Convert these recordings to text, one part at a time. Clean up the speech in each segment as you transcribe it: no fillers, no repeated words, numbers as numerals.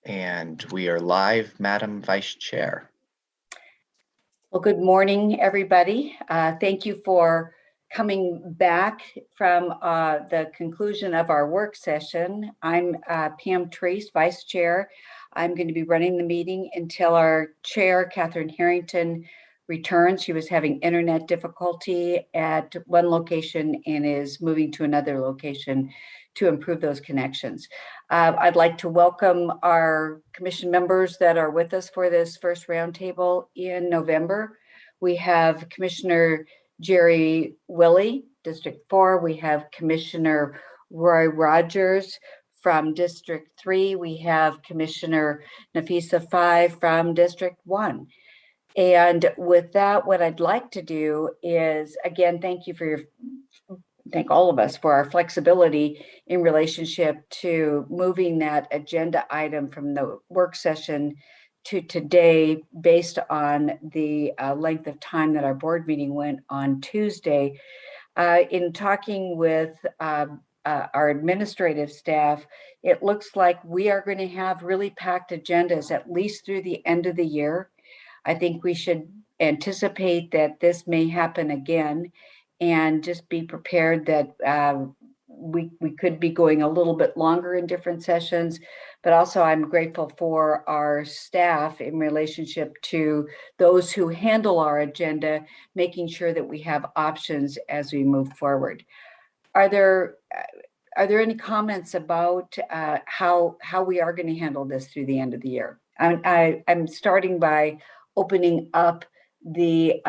And we are live, Madam Vice Chair. Well, good morning, everybody. Thank you for coming back from the conclusion of our work session. I'm Pam Treese, Vice Chair. I'm going to be running the meeting until our chair, Catherine Harrington, returns. She was having internet difficulty at one location and is moving to another location to improve those connections. I'd like to welcome our commission members that are with us for this first roundtable in November. We have Commissioner Jerry Willey, District 4. We have Commissioner Roy Rogers from District 3. We have Commissioner Nafisa 5 from District 1. And with that, what I'd like to do is, again, thank all of us for our flexibility in relationship to moving that agenda item from the work session to today based on the length of time that our board meeting went on Tuesday. In talking with our administrative staff, it looks like we are going to have really packed agendas at least through the end of the year. I think we should anticipate that this may happen again and just be prepared that we could be going a little bit longer in different sessions, but also I'm grateful for our staff in relationship to those who handle our agenda, making sure that we have options as we move forward. Are there any comments about how we are going to handle this through the end of the year? I'm starting by opening up the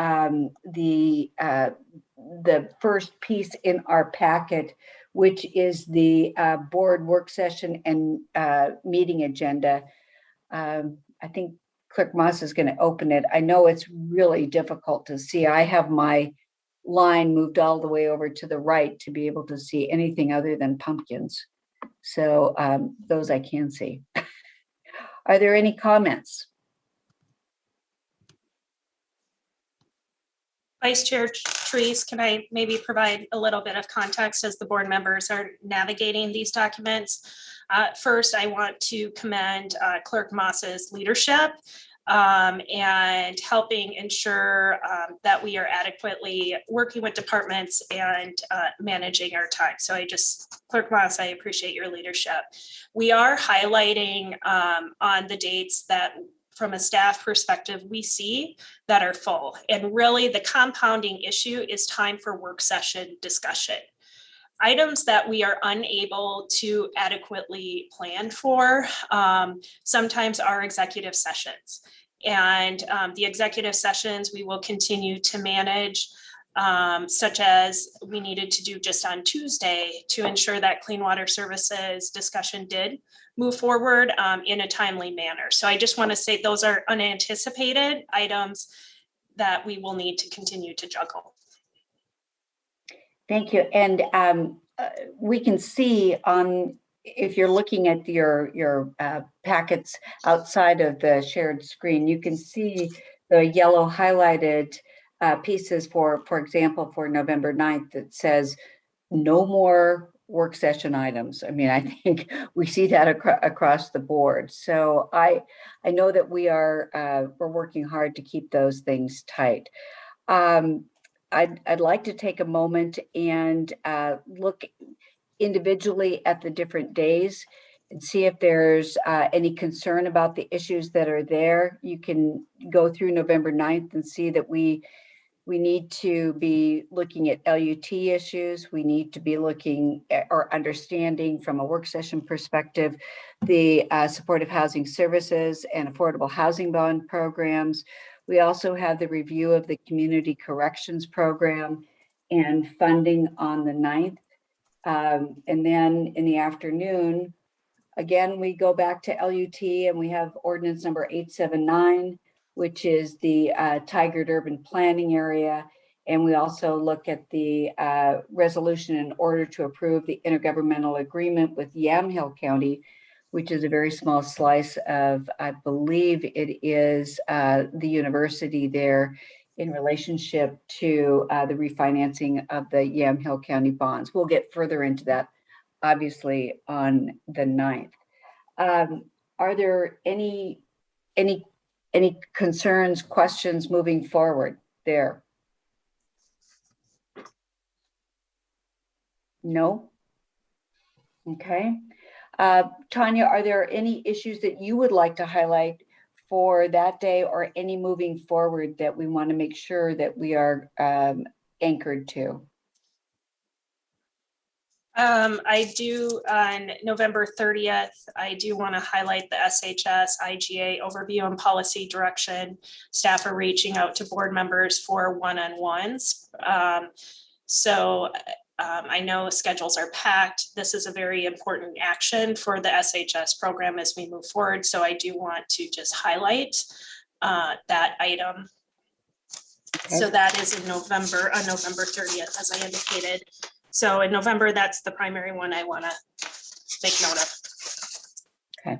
first piece in our packet, which is the board work session and meeting agenda. I think Clerk Moss is going to open it. I know it's really difficult to see. I have my line moved all the way over to the right to be able to see anything other than pumpkins. So those I can see. Are there any comments? Vice Chair Treese, can I maybe provide a little bit of context as the board members are navigating these documents? First, I want to commend Clerk Moss's leadership and helping ensure that we are adequately working with departments and managing our time. So Clerk Moss, I appreciate your leadership. We are highlighting on the dates that from a staff perspective, we see that are full. And really the compounding issue is time for work session discussion. Items that we are unable to adequately plan for sometimes are executive sessions. And the executive sessions we will continue to manage, such as we needed to do just on Tuesday to ensure that Clean Water Services discussion did move forward in a timely manner. So I just want to say those are unanticipated items that we will need to continue to juggle. Thank you. And we can see if you're looking at your packets outside of the shared screen, you can see the yellow highlighted pieces for example, for November 9th that says no more work session items. I mean, I think we see that across the board. So I know that we're working hard to keep those things tight. I'd like to take a moment and look individually at the different days and see if there's any concern about the issues that are there. You can go through November 9th and see that we need to be looking at LUT issues. We need to be looking at or understanding from a work session perspective, the supportive housing services and affordable housing bond programs. We also have the review of the community corrections program and funding on the 9th. And then in the afternoon, again, we go back to LUT and we have ordinance number 879, which is the Tigard Urban Planning Area. And we also look at the resolution in order to approve the intergovernmental agreement with Yamhill County, which is a very small slice of, I believe it is the university there in relationship to the refinancing of the Yamhill County bonds. We'll get further into that, obviously, on the 9th. Are there any concerns, questions moving forward there? No? Okay. Tanya, are there any issues that you would like to highlight for that day or any moving forward that we want to make sure that we are anchored to? I do on November 30th, I do want to highlight the SHS IGA overview and policy direction. Staff are reaching out to board members for one-on-ones. I know schedules are packed. This is a very important action for the SHS program as we move forward. So I do want to just highlight that item. Okay. So that is in November, on November 30th, as I indicated. So in November, that's the primary one I want to make note of. Okay.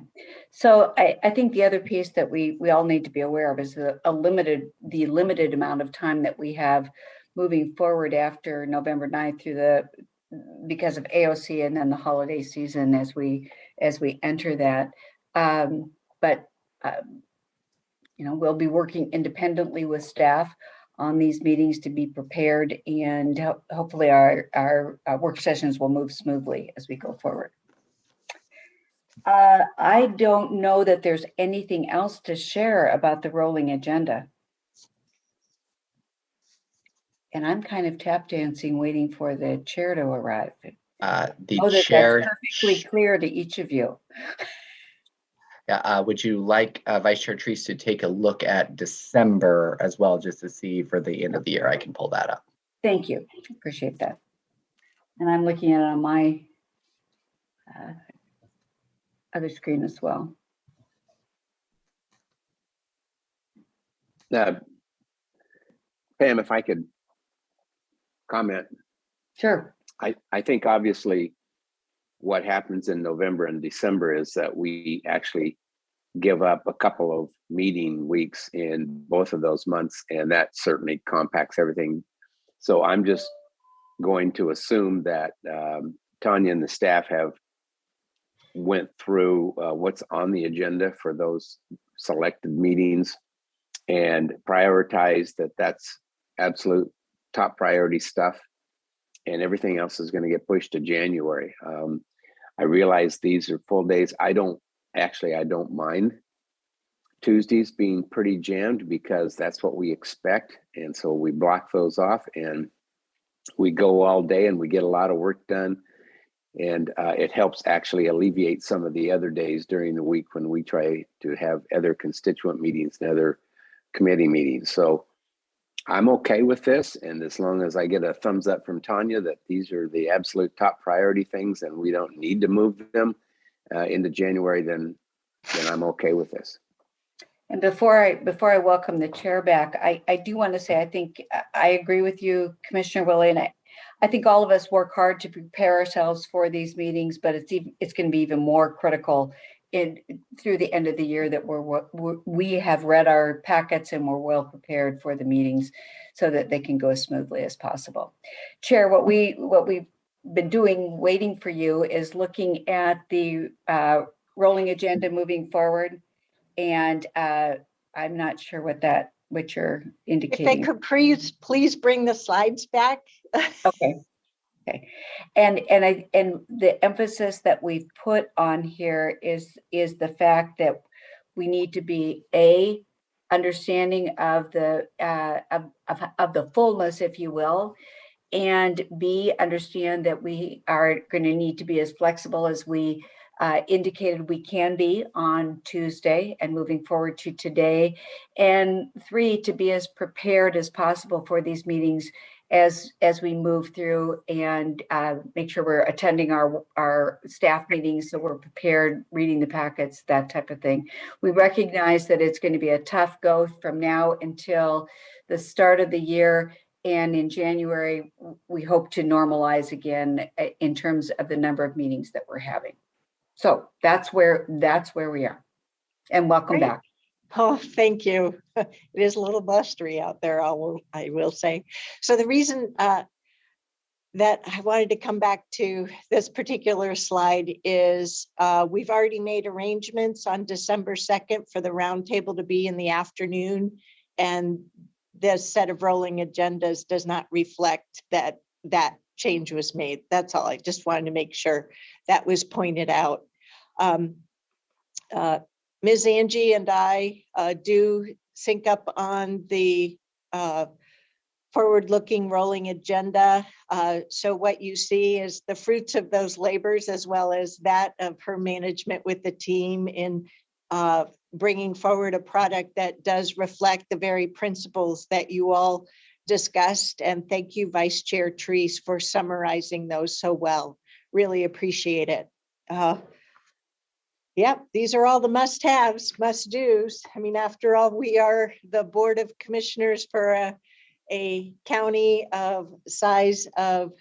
So I think the other piece that we all need to be aware of is the limited amount of time that we have moving forward after November 9th because of AOC and then the holiday season as we enter that. We'll be working independently with staff on these meetings to be prepared, and hopefully our work sessions will move smoothly as we go forward. I don't know that there's anything else to share about the rolling agenda. And I'm kind of tap dancing, waiting for the chair to arrive. The chair, that's perfectly clear to each of you. Yeah, would you like Vice Chair Treese to take a look at December as well, just to see for the end of the year? I can pull that up. Thank you. Appreciate that. And I'm looking at it on my other screen as well. Pam, if I could comment. Sure. I think obviously what happens in November and December is that we actually give up a couple of meeting weeks in both of those months, and that certainly compacts everything. So I'm just going to assume that Tanya and the staff have went through what's on the agenda for those selected meetings and prioritized that's absolute top priority stuff, and everything else is going to get pushed to January. I realize these are full days. I don't mind Tuesdays being pretty jammed because that's what we expect. And so we block those off and we go all day and we get a lot of work done. And it helps actually alleviate some of the other days during the week when we try to have other constituent meetings and other committee meetings. So I'm okay with this. And as long as I get a thumbs up from Tanya that these are the absolute top priority things and we don't need to move them into January, then I'm okay with this. And before I welcome the chair back, I do want to say, I think I agree with you, Commissioner Willie, and I think all of us work hard to prepare ourselves for these meetings, but it's going to be even more critical through the end of the year that we have read our packets and we're well prepared for the meetings so that they can go as smoothly as possible. Chair, what we've been doing, waiting for you, is looking at the rolling agenda moving forward. And I'm not sure what you're indicating. If they could please bring the slides back. Okay. And the emphasis that we've put on here is the fact that we need to be understanding of the fullness, if you will, and B, understand that we are going to need to be as flexible as we indicated we can be on Tuesday and moving forward to today. And 3, to be as prepared as possible for these meetings as we move through and make sure we're attending our staff meetings so we're prepared, reading the packets, that type of thing. We recognize that it's going to be a tough go from now until the start of the year. And in January, we hope to normalize again in terms of the number of meetings that we're having. So that's where we are. And welcome back. Oh, thank you. It is a little blustery out there, I will say. So the reason that I wanted to come back to this particular slide is we've already made arrangements on December 2nd for the roundtable to be in the afternoon. And this set of rolling agendas does not reflect that that change was made. That's all. I just wanted to make sure that was pointed out. Ms. Angie and I do sync up on the forward-looking rolling agenda. So what you see is the fruits of those labors, as well as that of her management with the team in bringing forward a product that does reflect the very principles that you all discussed. And thank you, Vice Chair Treese, for summarizing those so well. Really appreciate it. Yep, these are all the must-haves, must-dos. I mean, after all, we are the Board of Commissioners for a county of size of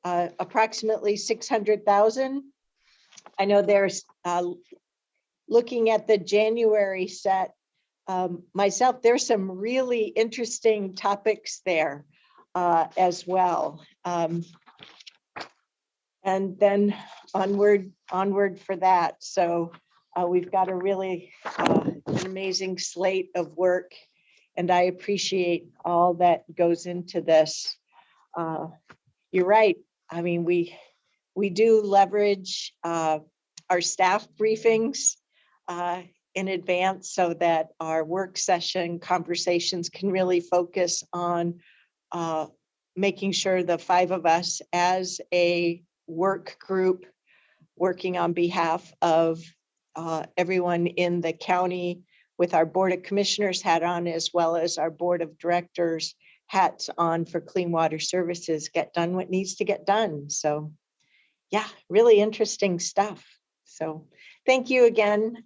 approximately 600,000. I know there's, looking at the January set, myself, there's some really interesting topics there as well. And then onward for that. So we've got a really an amazing slate of work, and I appreciate all that goes into this. You're right. I mean, we do leverage our staff briefings in advance so that our work session conversations can really focus on making sure the five of us as a work group working on behalf of everyone in the county with our Board of Commissioners hat on, as well as our Board of Directors hats on for Clean Water Services, get done what needs to get done. So yeah, really interesting stuff. So thank you again,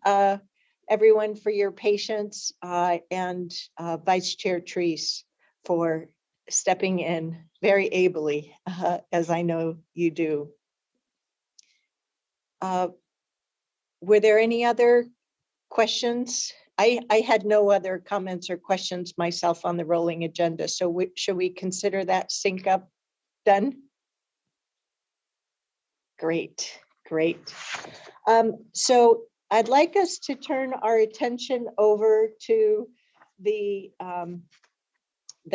everyone, for your patience, and Vice Chair Treese for stepping in very ably, as I know you do. Were there any other questions? I had no other comments or questions myself on the rolling agenda. So should we consider that sync up done? Great, great. So I'd like us to turn our attention over to the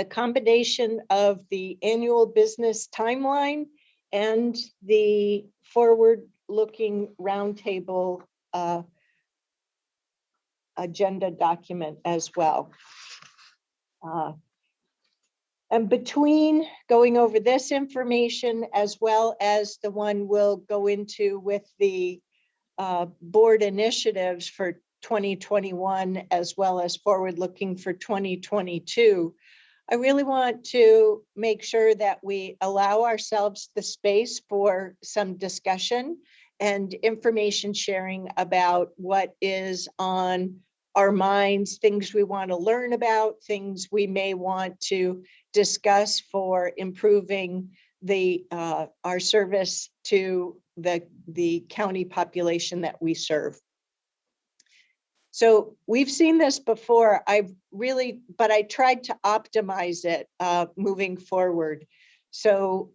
combination of the annual business timeline and the forward-looking roundtable agenda document as well. And between going over this information as well as the one we'll go into with the board initiatives for 2021, as well as forward-looking for 2022, I really want to make sure that we allow ourselves the space for some discussion and information sharing about what is on our minds, things we want to learn about, things we may want to discuss for improving the our service to the county population that we serve. So we've seen this before. But I tried to optimize it moving forward. So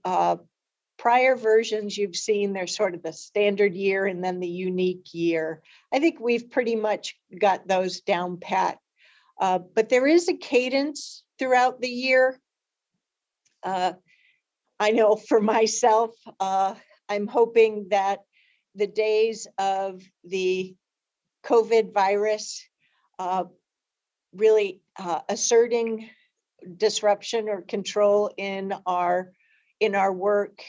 prior versions you've seen, they're sort of the standard year and then the unique year. I think we've pretty much got those down pat. But there is a cadence throughout the year. I know for myself, I'm hoping that the days of the COVID virus really asserting disruption or control in our work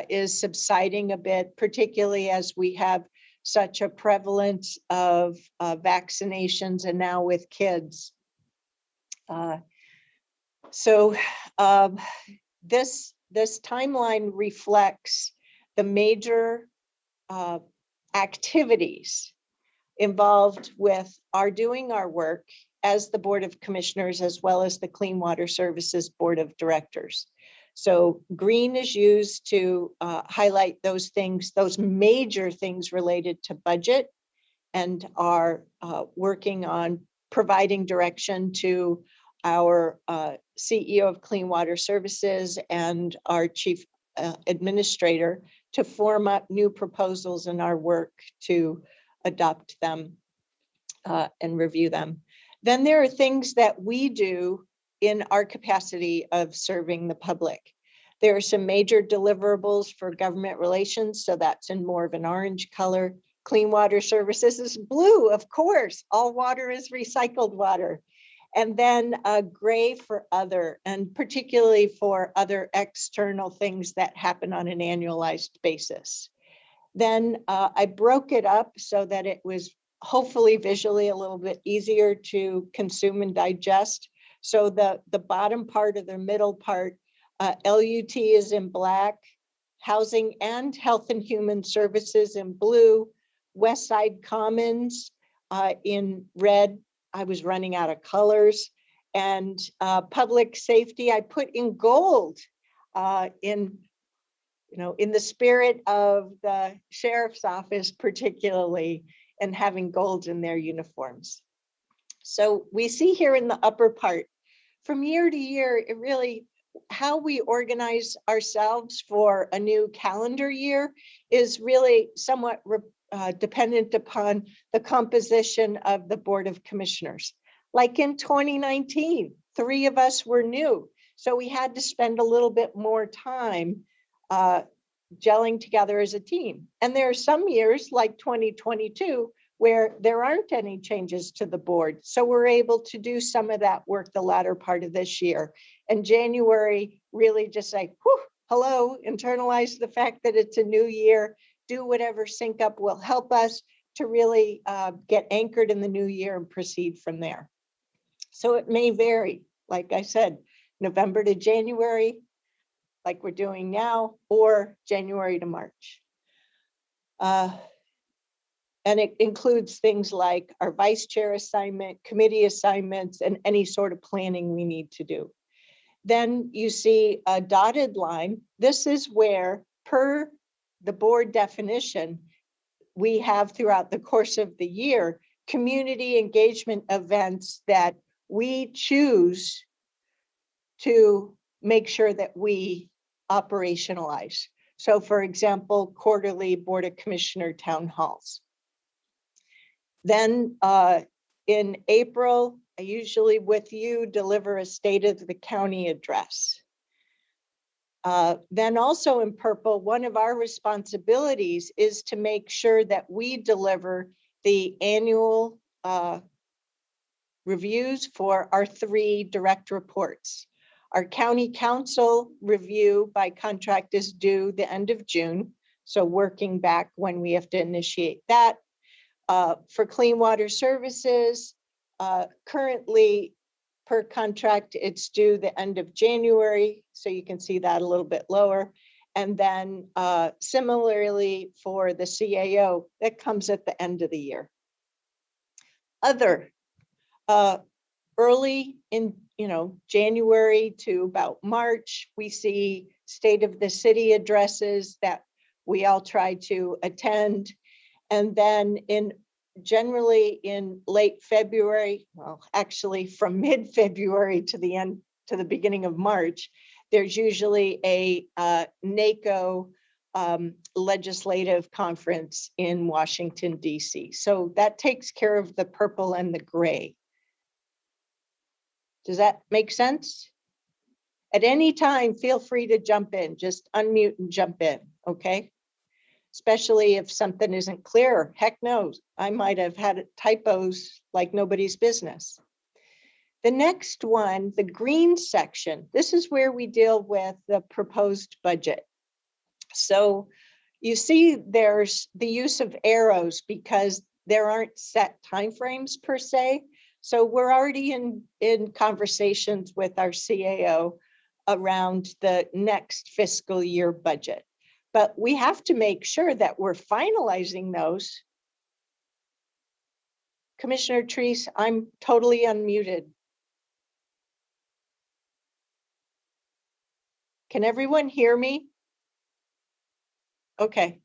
is subsiding a bit, particularly as we have such a prevalence of vaccinations, and now with kids. So this timeline reflects the major activities involved with our doing our work as the Board of Commissioners, as well as the Clean Water Services Board of Directors. So green is used to highlight those things, those major things related to budget, and are working on providing direction to our CEO of Clean Water Services and our Chief administrator to form up new proposals in our work to adopt them and review them. Then there are things that we do in our capacity of serving the public. There are some major deliverables for government relations, so that's in more of an orange color. Clean water services is blue, of course. All water is recycled water. And then gray for other, and particularly for other external things that happen on an annualized basis. Then I broke it up so that it was hopefully visually a little bit easier to consume and digest. So the bottom part or the middle part, LUT is in black, Housing and Health and Human Services in blue, West Side Commons in red. I was running out of colors. And public safety, I put in gold in the spirit of the sheriff's office, particularly, and having gold in their uniforms. So we see here in the upper part, from year to year, it really, how we organize ourselves for a new calendar year is really somewhat dependent upon the composition of the Board of Commissioners. Like in 2019, 3 of us were new. So we had to spend a little bit more time gelling together as a team. And there are some years like 2022 where there aren't any changes to the board. So we're able to do some of that work the latter part of this year. And January really just like, whew, hello, internalize the fact that it's a new year, do whatever sync up will help us to really get anchored in the new year and proceed from there. So it may vary, like I said, November to January, like we're doing now, or January to March. And it includes things like our vice chair assignment, committee assignments, and any sort of planning we need to do. Then you see a dotted line. This is where, per the board definition, we have throughout the course of the year, community engagement events that we choose to make sure that we operationalize. So for example, quarterly Board of Commissioner town halls. Then in April, I usually with you deliver a state of the county address. Then also in purple, one of our responsibilities is to make sure that we deliver the annual reviews for our 3 direct reports. Our county council review by contract is due the end of June. So working back when we have to initiate that. For clean water services, currently per contract, it's due the end of January. So you can see that a little bit lower. And then similarly for the CAO, that comes at the end of the year. Other, early in January to about March, we see state of the city addresses that we all try to attend. And then generally in late February, well, actually from mid-February to the beginning of March, there's usually a NACO legislative conference in Washington, DC. So that takes care of the purple and the gray. Does that make sense? At any time, feel free to jump in, just unmute and jump in, okay? Especially if something isn't clear. Heck knows, I might have had typos like nobody's business. The next one, the green section, this is where we deal with the proposed budget. So you see there's the use of arrows because there aren't set timeframes per se. So we're already in conversations with our CAO around the next fiscal year budget. But we have to make sure that we're finalizing those. Commissioner Treese, I'm totally unmuted. Can everyone hear me? Okay.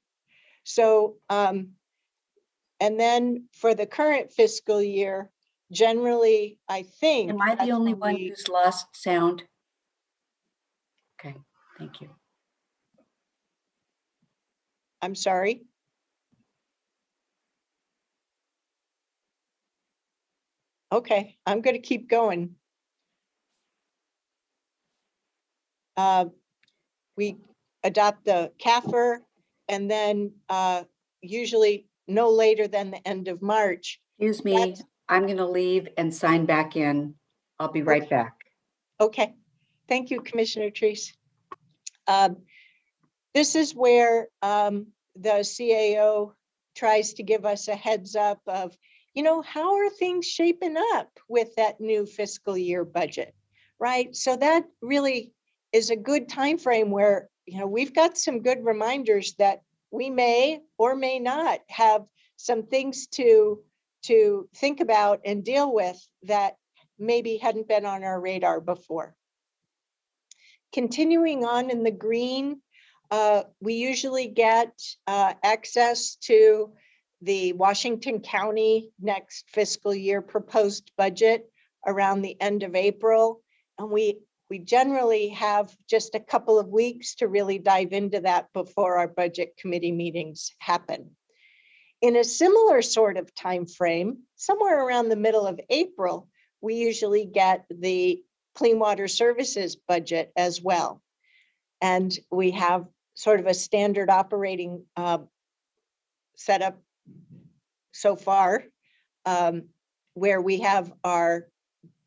So, and then for the current fiscal year, generally, I think. Am I the only one who's lost sound? Okay, thank you. I'm sorry. Okay, I'm going to keep going. We adopt the CAFR, and then usually no later than the end of March. Excuse me, I'm going to leave and sign back in. I'll be right back. Okay, thank you, Commissioner Treese. This is where the CAO tries to give us a heads up of, how are things shaping up with that new fiscal year budget, right? So that really is a good time frame where, we've got some good reminders that we may or may not have some things to think about and deal with that maybe hadn't been on our radar before. Continuing on in the green, we usually get access to the Washington County next fiscal year proposed budget around the end of April. And we generally have just a couple of weeks to really dive into that before our budget committee meetings happen. In a similar sort of time frame, somewhere around the middle of April, we usually get the Clean Water Services budget as well. And we have sort of a standard operating setup so far, where we have our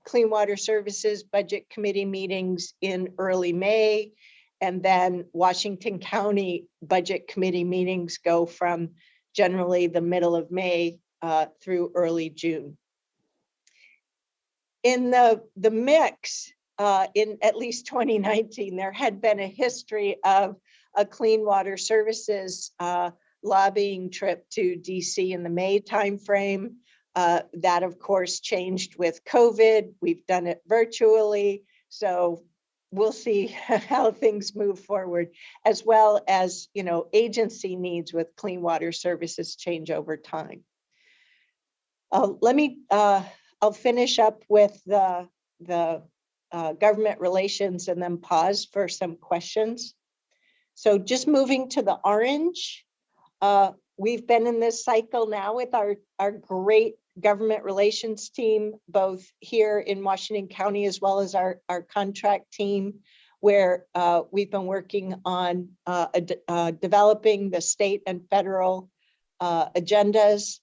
Clean Water Services Budget Committee meetings in early May, and then Washington County Budget Committee meetings go from generally the middle of May through early June. In the mix, in at least 2019, there had been a history of a Clean Water Services lobbying trip to DC in the May timeframe. That, of course, changed with COVID. We've done it virtually. So we'll see how things move forward, as well as, agency needs with Clean Water Services change over time. I'll finish up with the government relations and then pause for some questions. So just moving to the orange, we've been in this cycle now with our great government relations team, both here in Washington County, as well as our contract team, where we've been working on developing the state and federal agendas.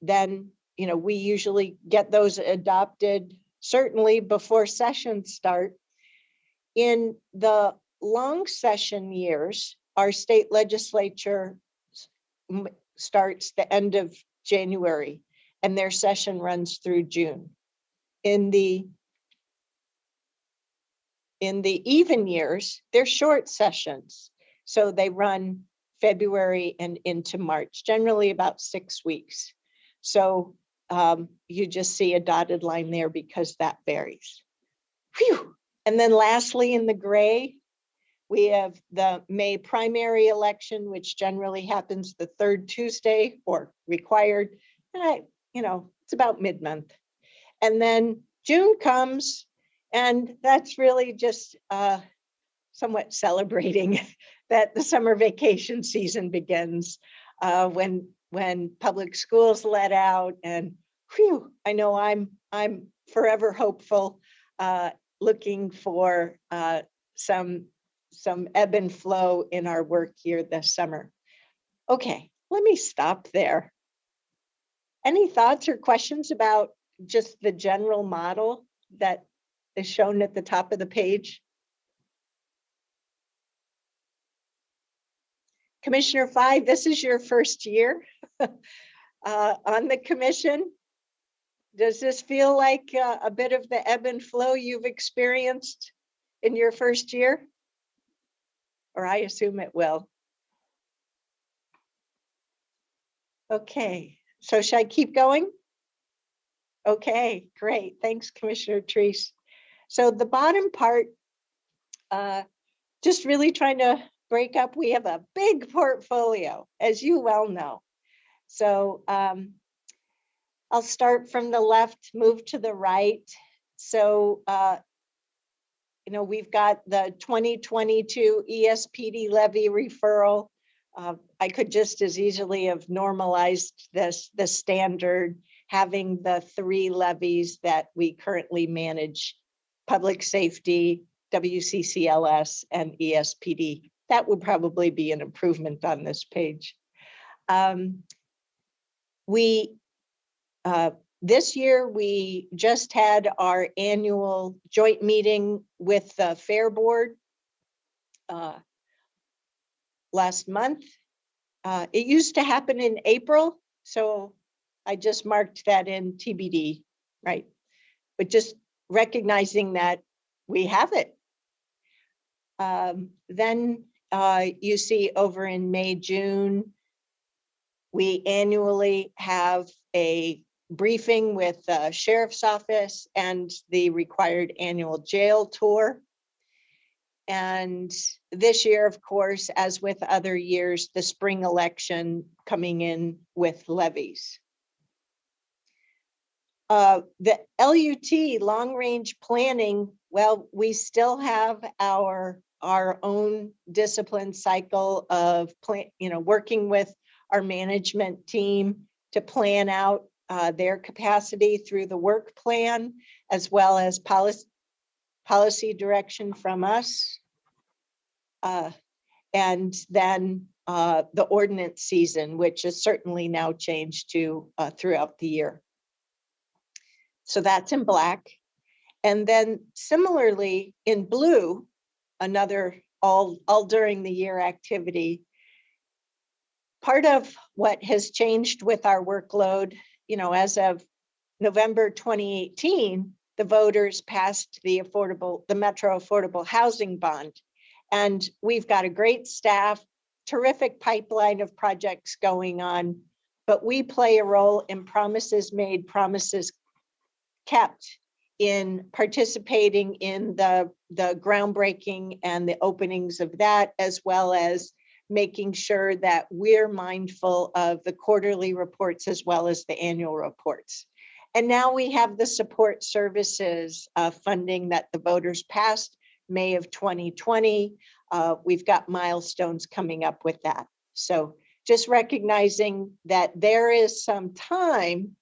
Then, we usually get those adopted certainly before sessions start. In the long session years, our state legislature starts the end of January and their session runs through June. In the even years, they're short sessions. So they run February and into March, generally about 6 weeks. So you just see a dotted line there because that varies. Whew. And then lastly, in the gray, we have the May primary election, which generally happens the third Tuesday or required. And it's about mid-month. And then June comes, and that's really just somewhat celebrating that the summer vacation season begins when public schools let out. And whew, I know I'm forever hopeful, looking for some ebb and flow in our work here this summer. Okay, let me stop there. Any thoughts or questions about just the general model that is shown at the top of the page? Commissioner 5, this is your first year on the commission. Does this feel like a bit of the ebb and flow you've experienced in your first year? Or I assume it will. Okay, so should I keep going? Okay, great. Thanks, Commissioner Treese. So the bottom part, just really trying to break up. We have a big portfolio, as you well know. So I'll start from the left, move to the right. So, we've got the 2022 ESPD levy referral I could just as easily have normalized the standard, having the 3 levies that we currently manage: public safety, WCCLS, and ESPD. That would probably be an improvement on this page. This year, we just had our annual joint meeting with the Fair Board last month. It used to happen in April, so I just marked that in TBD, right? But just recognizing that we have it. Then you see over in May, June, we annually have a briefing with the sheriff's office and the required annual jail tour. And this year, of course, as with other years, the spring election coming in with levies. The LUT, long range planning, well, we still have our own discipline cycle of working with our management team to plan out their capacity through the work plan, as well as policy direction from us. And then the ordinance season, which has certainly now changed to throughout the year. So that's in black. And then similarly in blue, another all during the year activity. Part of what has changed with our workload, as of November 2018, the voters passed the Metro Affordable Housing Bond. And we've got a great staff, terrific pipeline of projects going on, but we play a role in promises made, promises kept, in participating in the groundbreaking and the openings of that, as well as making sure that we're mindful of the quarterly reports as well as the annual reports. And now we have the support services funding that the voters passed May of 2020. We've got milestones coming up with that. So just recognizing that there is some time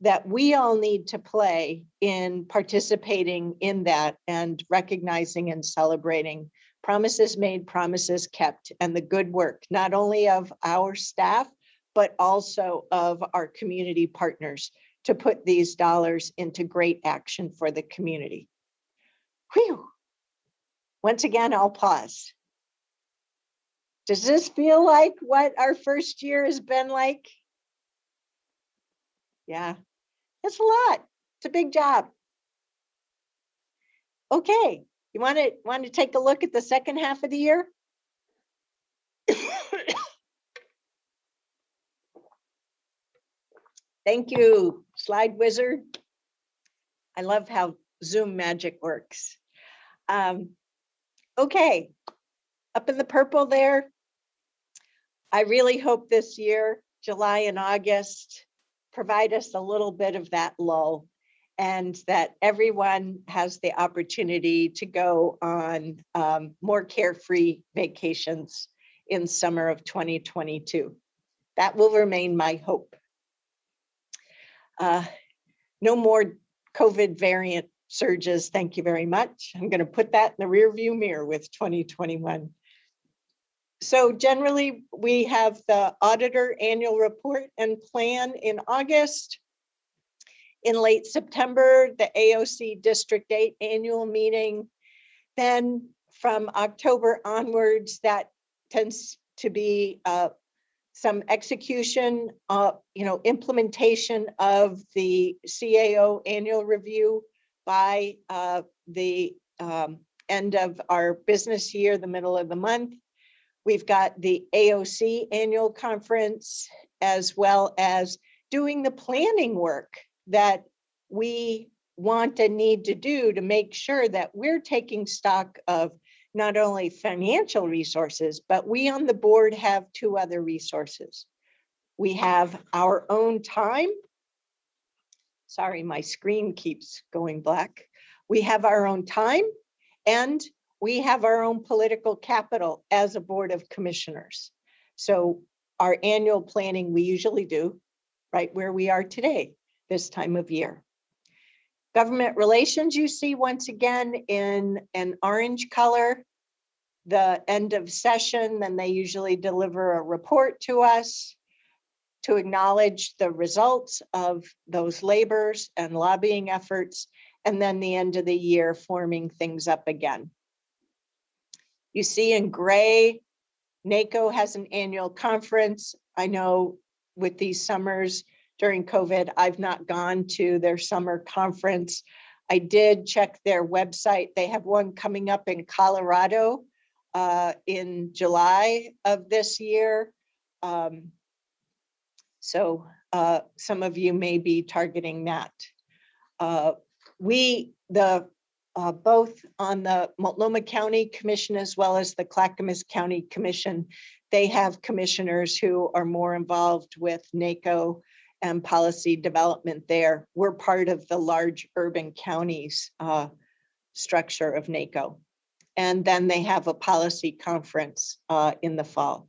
that we all need to play in participating in that and recognizing and celebrating promises made, promises kept, and the good work, not only of our staff, but also of our community partners to put these dollars into great action for the community. Whew. Once again, I'll pause. Does this feel like what our first year has been like? Yeah, it's a lot. It's a big job. Okay, you want to take a look at the second half of the year? Thank you, slide wizard. I love how Zoom magic works. Okay, up in the purple there, I really hope this year, July and August, provide us a little bit of that lull, and that everyone has the opportunity to go on more carefree vacations in summer of 2022. That will remain my hope. No more COVID variant surges, thank you very much. I'm going to put that in the rear view mirror with 2021. So generally, we have the auditor annual report and plan in August. In late September, the AOC District 8 annual meeting. Then from October onwards, that tends to be some execution, implementation of the CAO annual review by the end of our business year, the middle of the month. We've got the AOC annual conference, as well as doing the planning work that we want and need to do to make sure that we're taking stock of not only financial resources, but we on the board have 2 other resources. We have our own time. Sorry, my screen keeps going black. We have our own time, and we have our own political capital as a board of commissioners. So our annual planning, we usually do right where we are today, this time of year. Government relations, you see once again in an orange color, the end of session, then they usually deliver a report to us to acknowledge the results of those labors and lobbying efforts, and then the end of the year forming things up again. You see in gray, NACO has an annual conference. I know with these summers during COVID, I've not gone to their summer conference. I did check their website. They have one coming up in Colorado in July of this year. So some of you may be targeting that. Both on the Multnomah County Commission as well as the Clackamas County Commission, they have commissioners who are more involved with NACO and policy development there. We're part of the large urban counties structure of NACO. And then they have a policy conference in the fall.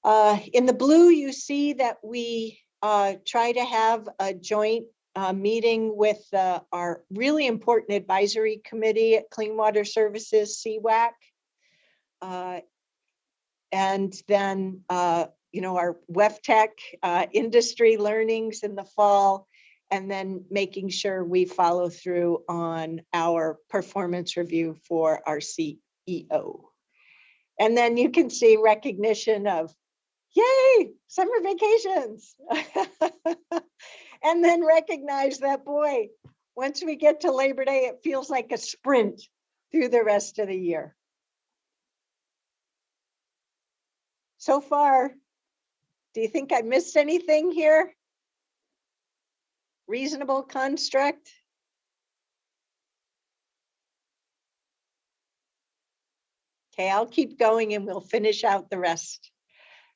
In the blue, you see that we try to have a joint meeting with our really important advisory committee at Clean Water Services, CWAC. And then, our WEFTEC industry learnings in the fall, and then making sure we follow through on our performance review for our CEO. And then you can see recognition of, yay, summer vacations. And then recognize that, boy, once we get to Labor Day, it feels like a sprint through the rest of the year. So far, do you think I missed anything here? Reasonable construct? Okay, I'll keep going and we'll finish out the rest.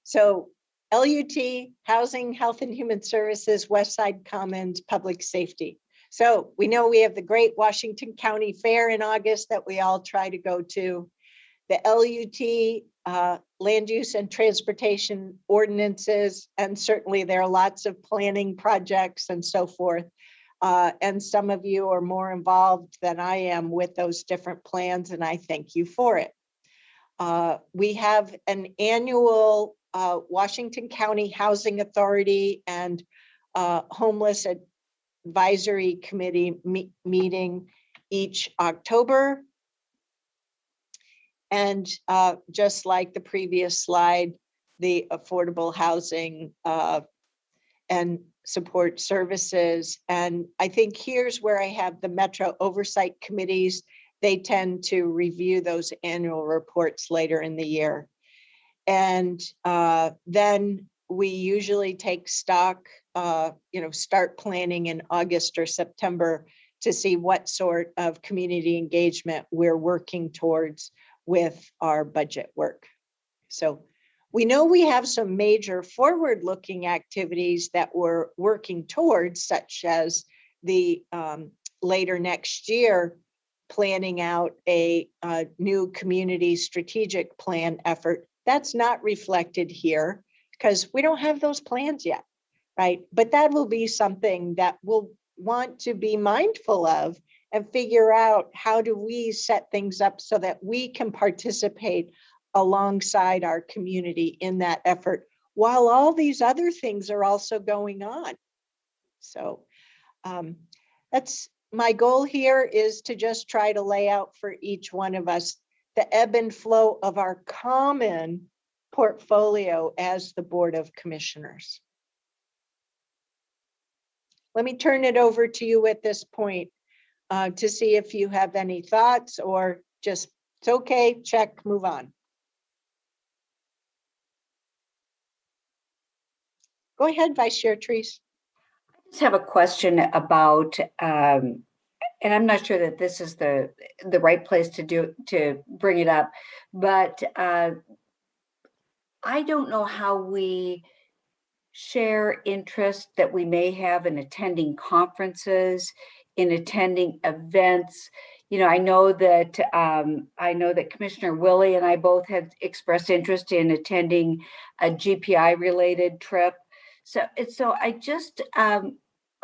So LUT, Housing, Health and Human Services, West Side Commons, Public Safety. So we know we have the great Washington County Fair in August that we all try to go to. The LUT, land use and transportation ordinances, and certainly there are lots of planning projects and so forth. And some of you are more involved than I am with those different plans, and I thank you for it. We have an annual Washington County Housing Authority and Homeless Advisory Committee meeting each October. And just like the previous slide, the affordable housing and support services. And I think here's where I have the Metro Oversight Committees. They tend to review those annual reports later in the year. And then we usually take stock, start planning in August or September to see what sort of community engagement we're working towards with our budget work. So we know we have some major forward-looking activities that we're working towards, such as the later next year, planning out a new community strategic plan effort. That's not reflected here because we don't have those plans yet, right? But that will be something that we'll want to be mindful of and figure out how do we set things up so that we can participate alongside our community in that effort while all these other things are also going on. So that's my goal here, is to just try to lay out for each one of us the ebb and flow of our common portfolio as the Board of Commissioners. Let me turn it over to you at this point to see if you have any thoughts or just, it's okay, check, move on. Go ahead, Vice Chair Treese. I just have a question about, and I'm not sure that this is the right place to bring it up, but I don't know how we share interest that we may have in attending conferences, in attending events. I know that Commissioner Willie and I both had expressed interest in attending a GPI related trip. So I just, I'm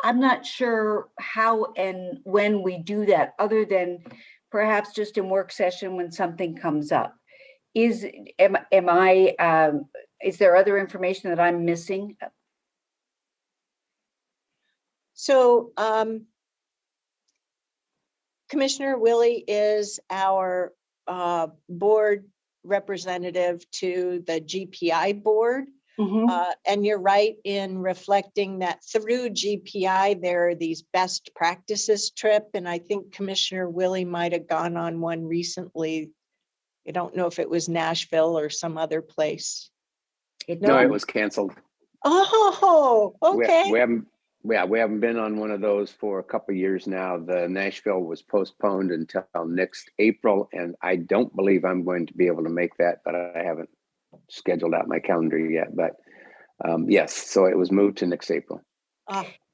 not sure how and when we do that, other than perhaps just in work session when something comes up. Is there other information that I'm missing? So Commissioner Willie is our board representative to the GPI board. And you're right in reflecting that through GPI, there are these best practices trip. And I think Commissioner Willie might have gone on one recently. I don't know if it was Nashville or some other place. No, it was canceled. Oh, okay. We haven't been on one of those for a couple of years now. The Nashville was postponed until next April, and I don't believe I'm going to be able to make that, but I haven't scheduled out my calendar yet. But yes, so it was moved to next April.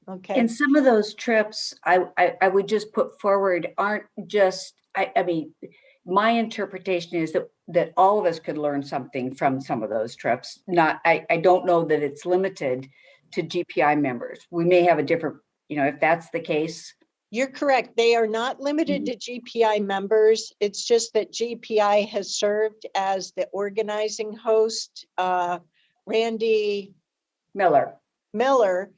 Okay. And some of those trips I would just put forward aren't just, I mean, my interpretation is that all of us could learn something from some of those trips. I don't know that it's limited to GPI members. We may have a different, if that's the case. You're correct. They are not limited to GPI members. It's just that GPI has served as the organizing host. Randy Miller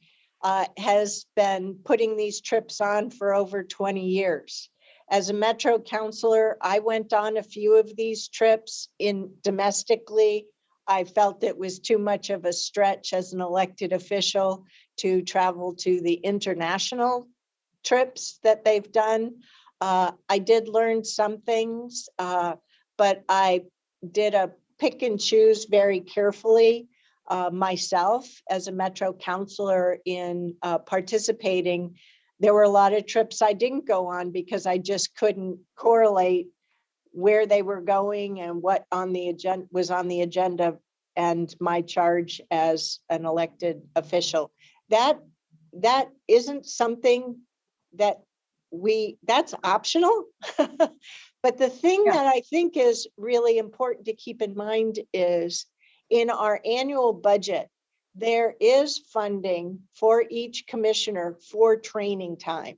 has been putting these trips on for over 20 years. As a Metro counselor, I went on a few of these trips domestically. I felt it was too much of a stretch as an elected official to travel to the international trips that they've done. I did learn some things, but I did a pick and choose very carefully myself as a Metro counselor in participating. There were a lot of trips I didn't go on because I just couldn't correlate where they were going and what was on the agenda and my charge as an elected official. That isn't something that's optional. But the thing that I think is really important to keep in mind is in our annual budget, there is funding for each commissioner for training time.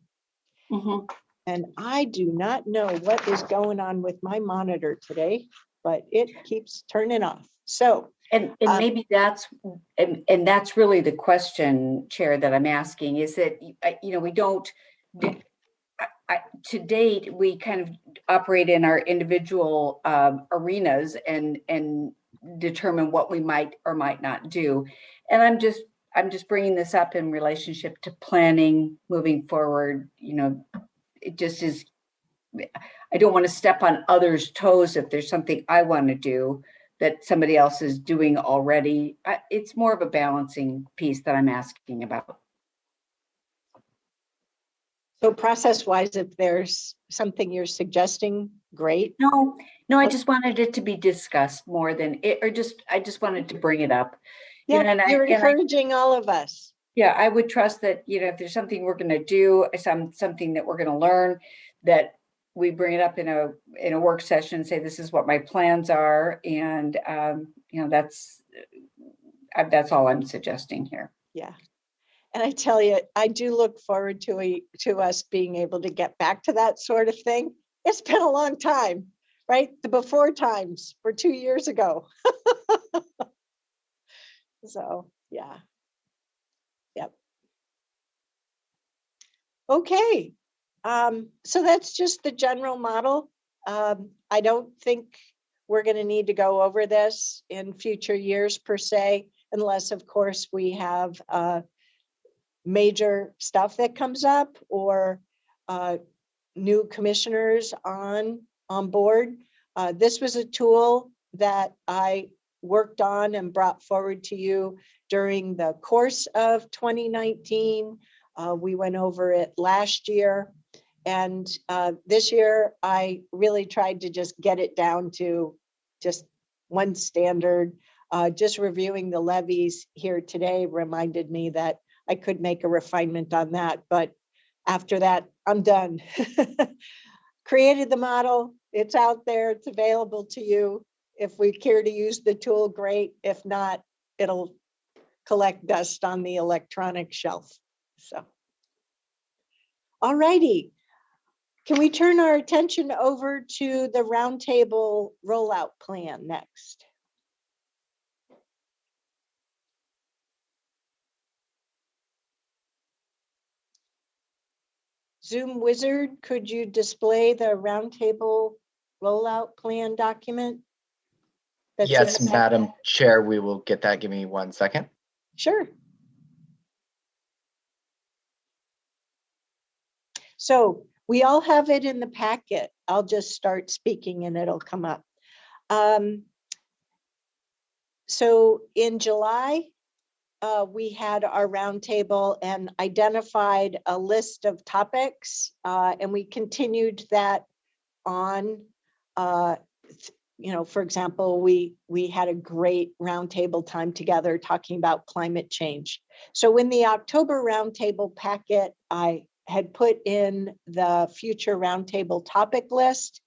And I do not know what is going on with my monitor today, but it keeps turning off. So, and maybe that's really the question, Chair, that I'm asking, is that, we don't, to date, we kind of operate in our individual arenas and determine what we might or might not do. And I'm just bringing this up in relationship to planning moving forward. It just is, I don't want to step on others' toes if there's something I want to do that somebody else is doing already. It's more of a balancing piece that I'm asking about. So process-wise, if there's something you're suggesting, great. No, I just wanted it to be discussed more than it, or I just wanted to bring it up. Yeah, you're encouraging all of us. Yeah, I would trust that, if there's something we're going to do, something that we're going to learn, that we bring it up in a work session, say, this is what my plans are. And, that's all I'm suggesting here. Yeah. And I tell you, I do look forward to us being able to get back to that sort of thing. It's been a long time, right? The before times were 2 years ago. So, yeah. Yep. Okay. So that's just the general model. I don't think we're going to need to go over this in future years per se, unless, of course, we have major stuff that comes up or new commissioners on board. This was a tool that I worked on and brought forward to you during the course of 2019. We went over it last year. And this year, I really tried to just get it down to just one standard. Just reviewing the levies here today reminded me that I could make a refinement on that. But after that, I'm done. created the model. It's out there. It's available to you. If we care to use the tool, great. If not, it'll collect dust on the electronic shelf. So, all righty. Can we turn our attention over to the roundtable rollout plan next? Zoom wizard, could you display the roundtable rollout plan document? That's in Yes, the packet? Madam Chair, we will get that. Give me 1 second. Sure. So we all have it in the packet. I'll just start speaking and it'll come up. So in July, we had our roundtable and identified a list of topics, and we continued that on. You know, for example, we had a great roundtable time together talking about climate change. So in the October roundtable packet, I had put in the future roundtable topic list.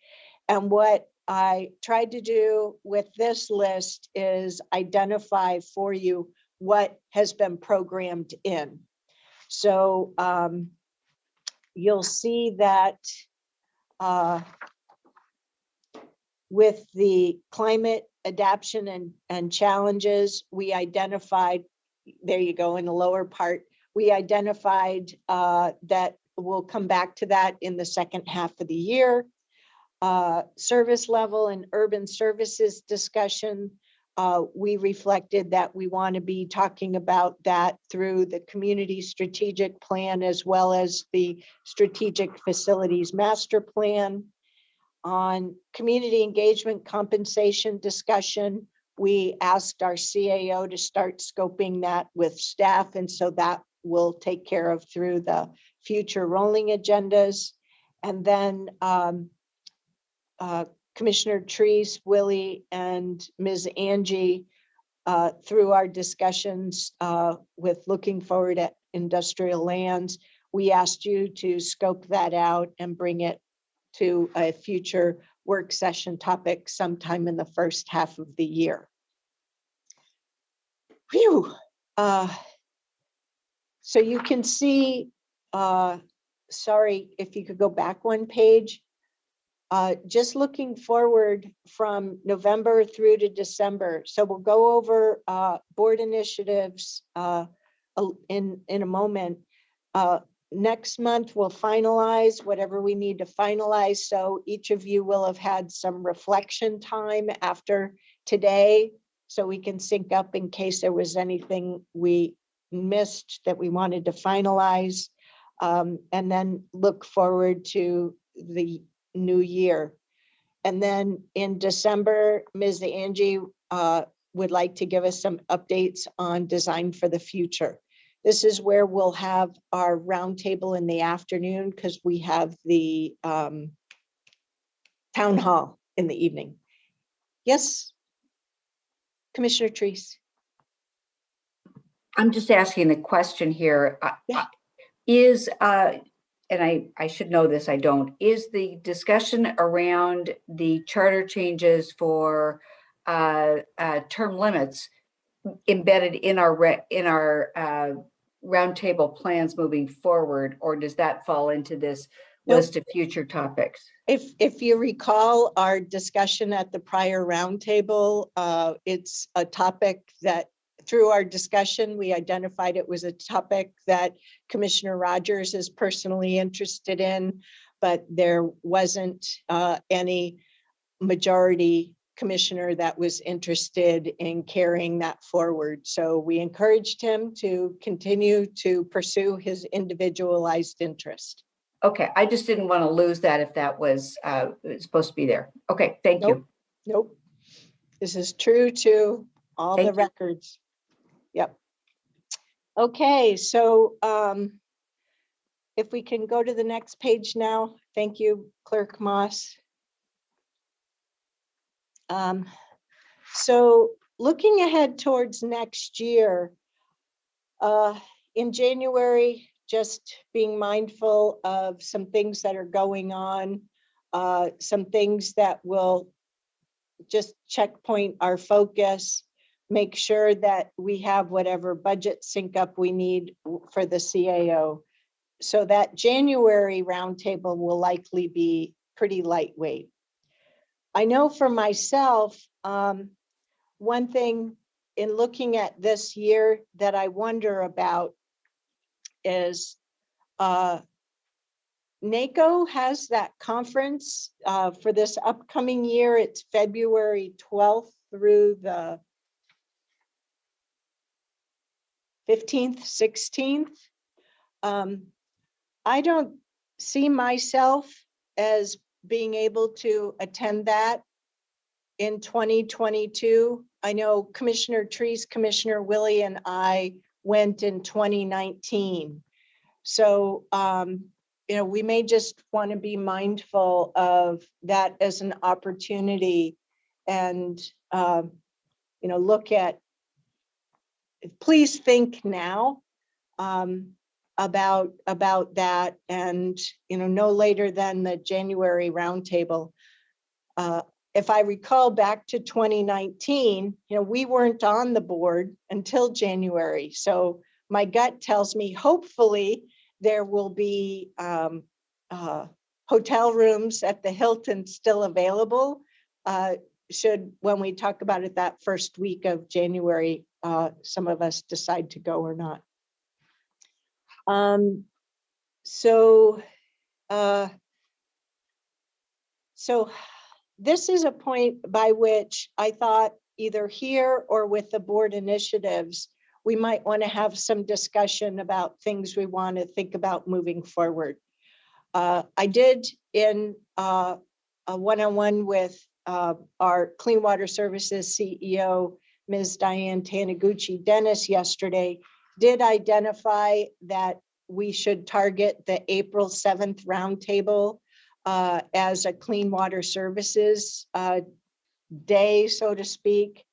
And what I tried to do with this list is identify for you what has been programmed in. So you'll see that with the climate adaptation and challenges, we identified, there you go, in the lower part, we identified that we'll come back to that in the second half of the year. Service level and urban services discussion, we reflected that we want to be talking about that through the community strategic plan as well as the strategic facilities master plan. On community engagement compensation discussion, we asked our CAO to start scoping that with staff, and so that will take care of through the future rolling agendas. And then Commissioner Treese, Willie, and Ms. Angie, through our discussions with looking forward at industrial lands, we asked you to scope that out and bring it to a future work session topic sometime in the first half of the year. Phew. So you can see, sorry, if you could go back one page, just looking forward from November through to December. So we'll go over board initiatives in a moment. Next month, we'll finalize whatever we need to finalize. So each of you will have had some reflection time after today, so we can sync up in case there was anything we missed that we wanted to finalize, and then look forward to the new year. And then in December, Ms. Angie would like to give us some updates on design for the future. This is where we'll have our roundtable in the afternoon because we have the town hall in the evening. Yes, Commissioner Treese. I'm just asking the question here. Yeah. Is, and I should know this, I don't, is the discussion around the charter changes for term limits embedded in our roundtable plans moving forward, or does that fall into this list of future topics? If you recall our discussion at the prior roundtable, it's a topic that through our discussion, we identified it was a topic that Commissioner Rogers is personally interested in, but there wasn't any majority commissioner that was interested in carrying that forward. So we encouraged him to continue to pursue his individualized interest. Okay, I just didn't want to lose that if that was supposed to be there. Okay, thank you. Nope. This is true to all the records. Yep. Okay, so if we can go to the next page now. Thank you, Clerk Moss. So looking ahead towards next year, in January, just being mindful of some things that are going on some things that will just checkpoint our focus, make sure that we have whatever budget sync up we need for the CAO. So that January roundtable will likely be pretty lightweight. I know for myself, one thing in looking at this year that I wonder about is NACO has that conference for this upcoming year. It's February 12th through the 15th, 16th. I don't see myself as being able to attend that in 2022. I know Commissioner Trees, Commissioner Willie, and I went in 2019. So, we may just want to be mindful of that as an opportunity and, look at, please think now about that, and, no later than the January roundtable. If I recall back to 2019, we weren't on the board until January. So my gut tells me, hopefully there will be hotel rooms at the Hilton still available. When we talk about it that first week of January, some of us decide to go or not. So this is a point by which I thought either here or with the board initiatives, we might want to have some discussion about things we want to think about moving forward. I did in a one-on-one with our Clean Water Services CEO, Ms. Diane Taniguchi-Dennis yesterday, did identify that we should target the April 7th roundtable as a Clean Water Services day, so to speak.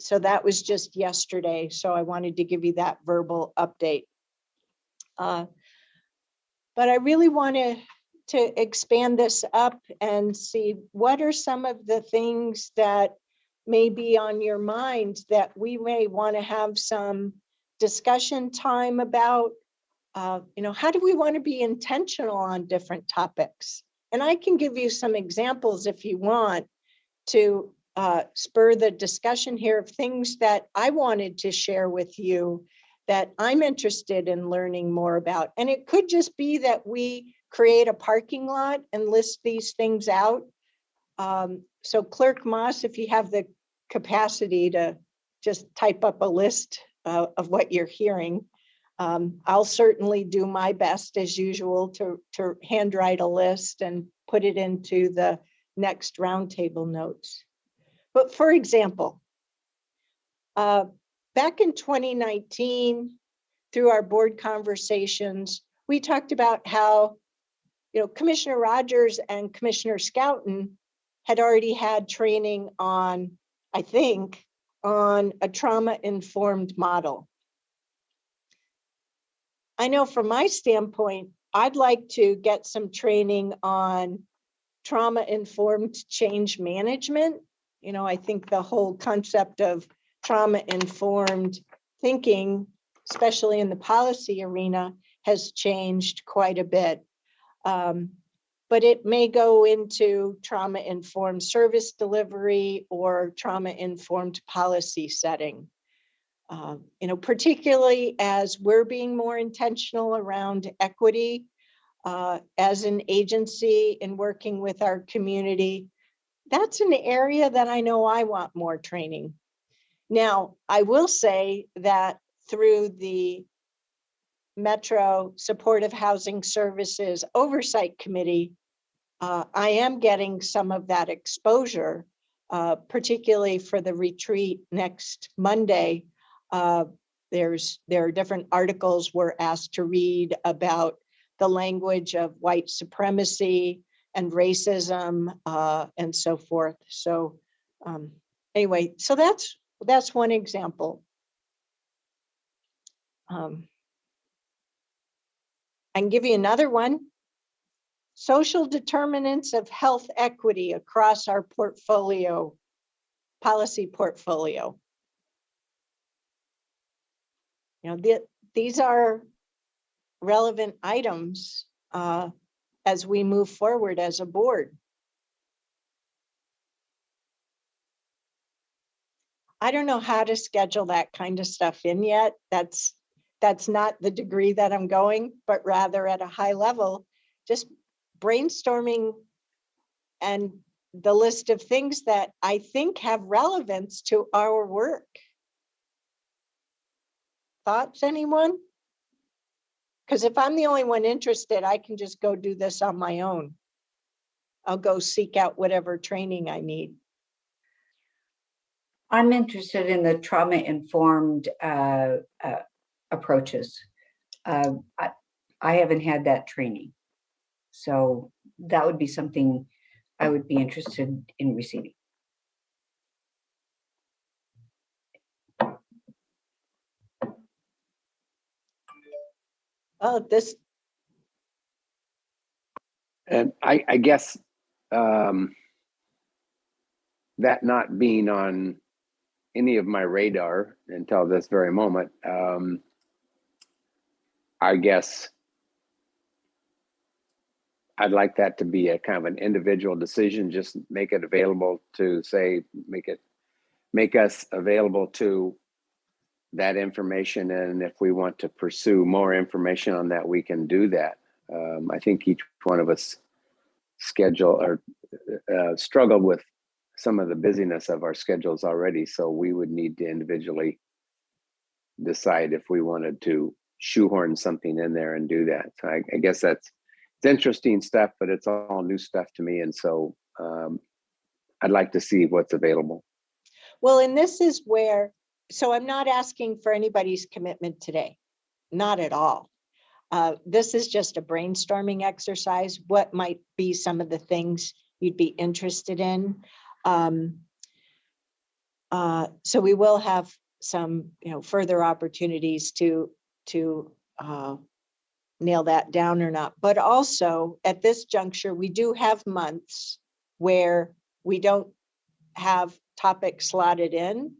So that was just yesterday. So I wanted to give you that verbal update. But I really wanted to expand this up and see what are some of the things that may be on your mind that we may want to have some discussion time about. How do we want to be intentional on different topics? And I can give you some examples if you want to spur the discussion here of things that I wanted to share with you that I'm interested in learning more about. And it could just be that we create a parking lot and list these things out. So Clerk Moss, if you have the capacity to just type up a list of what you're hearing, I'll certainly do my best as usual to handwrite a list and put it into the next roundtable notes. But for example, back in 2019, through our board conversations, we talked about how, Commissioner Rogers and Commissioner Scouten had already had training on, I think, on a trauma-informed model. I know from my standpoint, I'd like to get some training on trauma-informed change management. I think the whole concept of trauma-informed thinking, especially in the policy arena, has changed quite a bit. But it may go into trauma-informed service delivery or trauma-informed policy setting. Particularly as we're being more intentional around equity as an agency in working with our community, that's an area that I know I want more training. Now, I will say that through the Metro Supportive Housing Services Oversight Committee, I am getting some of that exposure, particularly for the retreat next Monday. There are different articles we're asked to read about the language of white supremacy and racism and so forth. So anyway, so that's one example. I can give you another one. social determinants of health equity across our portfolio, policy portfolio. You know, these are relevant items as we move forward as a board. I don't know how to schedule that kind of stuff in yet. That's not the degree that I'm going, but rather at a high level, just brainstorming and the list of things that I think have relevance to our work. Thoughts, anyone? Because if I'm the only one interested, I can just go do this on my own. I'll go seek out whatever training I need. I'm interested in the trauma-informed approaches. I haven't had that training. So that would be something I would be interested in receiving. Oh, this. And I guess that not being on any of my radar until this very moment, I guess I'd like that to be a kind of an individual decision. Just make it available to say, make us available to that information. And if we want to pursue more information on that, we can do that. I think each one of us struggled with some of the busyness of our schedules already. So we would need to individually decide if we wanted to shoehorn something in there and do that. So I guess it's interesting stuff, but it's all new stuff to me. And so I'd like to see what's available. Well, and this is where, so I'm not asking for anybody's commitment today, not at all. This is just a brainstorming exercise. What might be some of the things you'd be interested in? So we will have some, further opportunities to nail that down or not. But also at this juncture, we do have months where we don't have topics slotted in.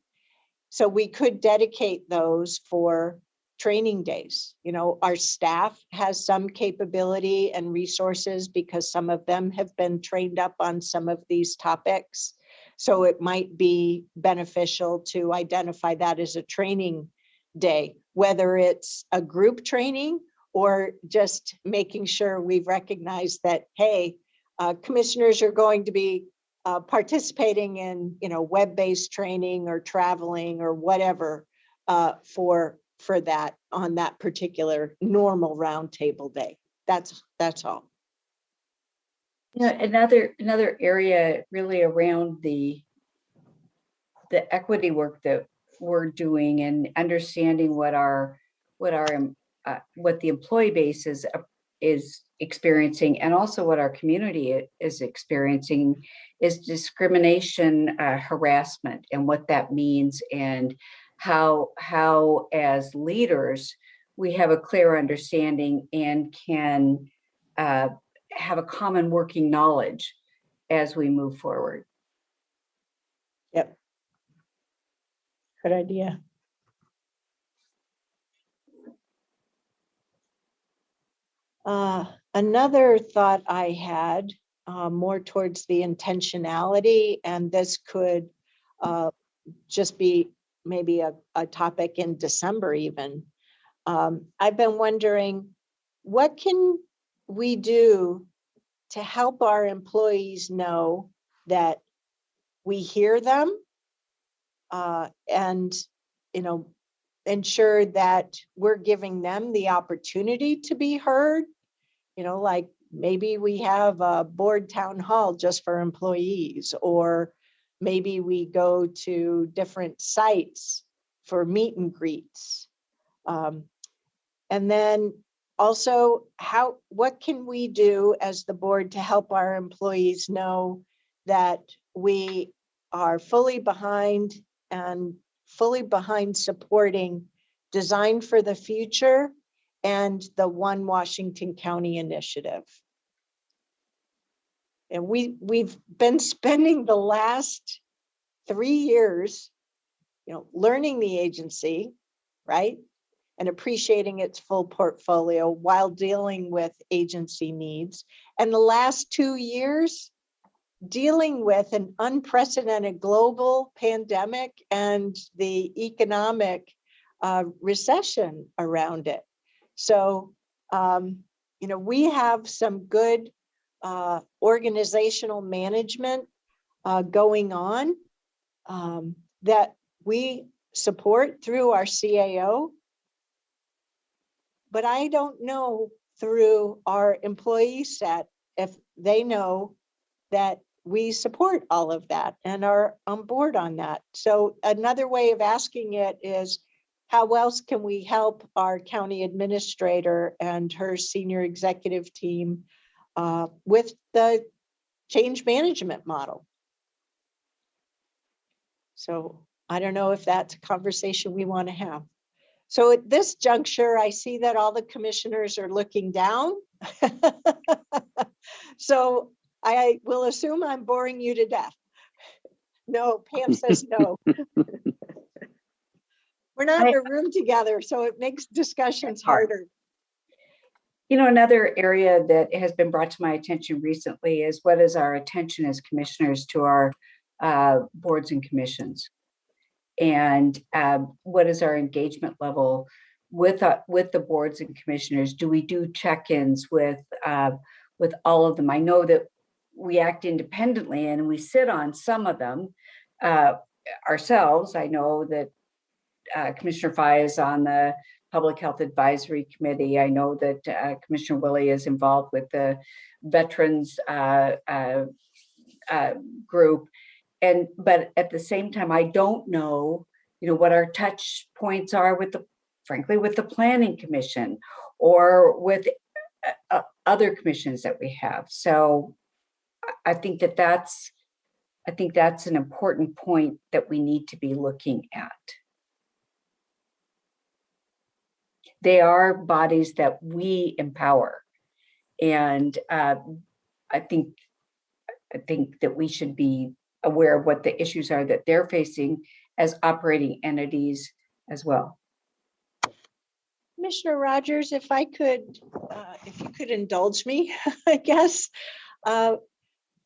So we could dedicate those for training days. Our staff has some capability and resources because some of them have been trained up on some of these topics. So it might be beneficial to identify that as a training day, whether it's a group training or just making sure we've recognized that, hey, commissioners are going to be participating in, web-based training or traveling or whatever for that on that particular normal roundtable day. That's all. Another area really around the equity work that we're doing and understanding what the employee base is experiencing, and also what our community is experiencing, is discrimination, harassment, and what that means, and how as leaders we have a clear understanding and can have a common working knowledge as we move forward. Yep. Good idea. Another thought I had more towards the intentionality, and this could just be maybe a topic in December even. I've been wondering, what can we do to help our employees know that we hear them and, ensure that we're giving them the opportunity to be heard? Like maybe we have a board town hall just for employees, or maybe we go to different sites for meet and greets. And then also, what can we do as the board to help our employees know that we are fully behind supporting Design for the Future and the One Washington County initiative? And we've been spending the last 3 years, learning the agency, right? And appreciating its full portfolio while dealing with agency needs. And the last 2 years, dealing with an unprecedented global pandemic and the economic recession around it. So, we have some good organizational management going on that we support through our CAO. But I don't know through our employee set if they know that we support all of that and are on board on that. So another way of asking it is, how else can we help our county administrator and her senior executive team with the change management model? So I don't know if that's a conversation we want to have. So at this juncture, I see that all the commissioners are looking down. So I will assume I'm boring you to death. No, Pam says no. We're not in a room together, so it makes discussions harder. Another area that has been brought to my attention recently is what is our attention as commissioners to our boards and commissions? And what is our engagement level with the boards and commissioners? Do we do check-ins with all of them? I know that we act independently and we sit on some of them ourselves. I know that Commissioner Fye is on the Public Health Advisory Committee. I know that Commissioner Willie is involved with the Veterans group. But at the same time, I don't know, what our touch points are with the Planning Commission or with other commissions that we have. So I think that's an important point that we need to be looking at. They are bodies that we empower, and I think that we should be aware of what the issues are that they're facing as operating entities as well. Commissioner Rogers, if you could indulge me, I guess,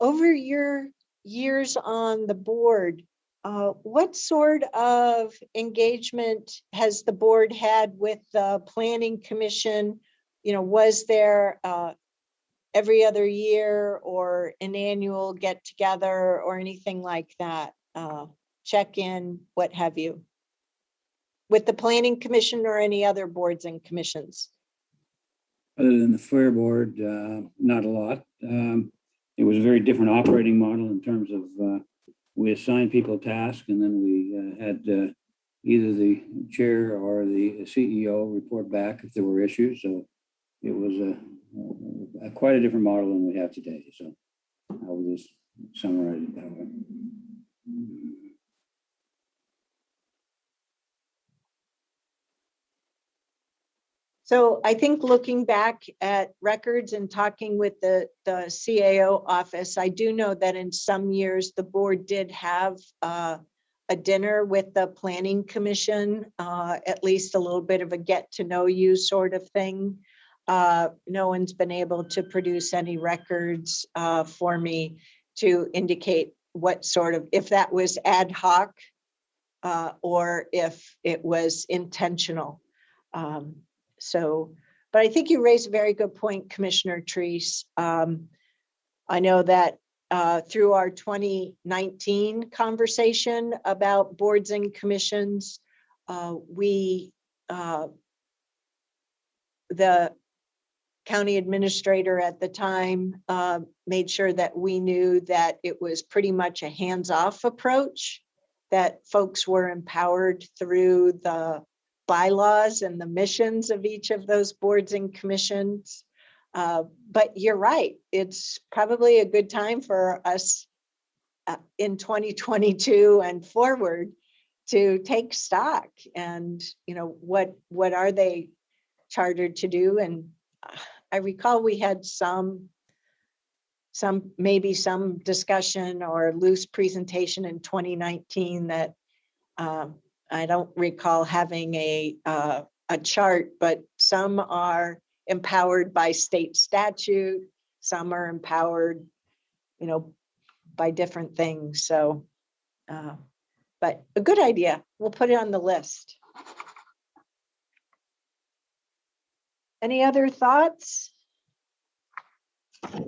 over your years on the board, what sort of engagement has the board had with the Planning Commission? Was there every other year or an annual get together or anything like that? Check in, what have you, with the Planning Commission or any other boards and commissions? Other than the Fair Board, not a lot. It was a very different operating model in terms of we assigned people tasks, and then we had either the chair or the CEO report back if there were issues. So it was quite a different model than we have today. So I will just summarize it that way. So I think looking back at records and talking with the CAO office, I do know that in some years the board did have a dinner with the Planning Commission, at least a little bit of a get to know you sort of thing. No one's been able to produce any records for me to indicate what sort of, if that was ad hoc or if it was intentional. But I think you raised a very good point, Commissioner Treese. I know that through our 2019 conversation about boards and commissions, the county administrator at the time made sure that we knew that it was pretty much a hands-off approach, that folks were empowered through the bylaws and the missions of each of those boards and commissions. But you're right, it's probably a good time for us in 2022 and forward to take stock and, what are they chartered to do? And I recall we had some maybe some discussion or loose presentation in 2019 that I don't recall having a chart, but some are empowered by state statute, some are empowered, by different things. So, but a good idea. We'll put it on the list. Any other thoughts? I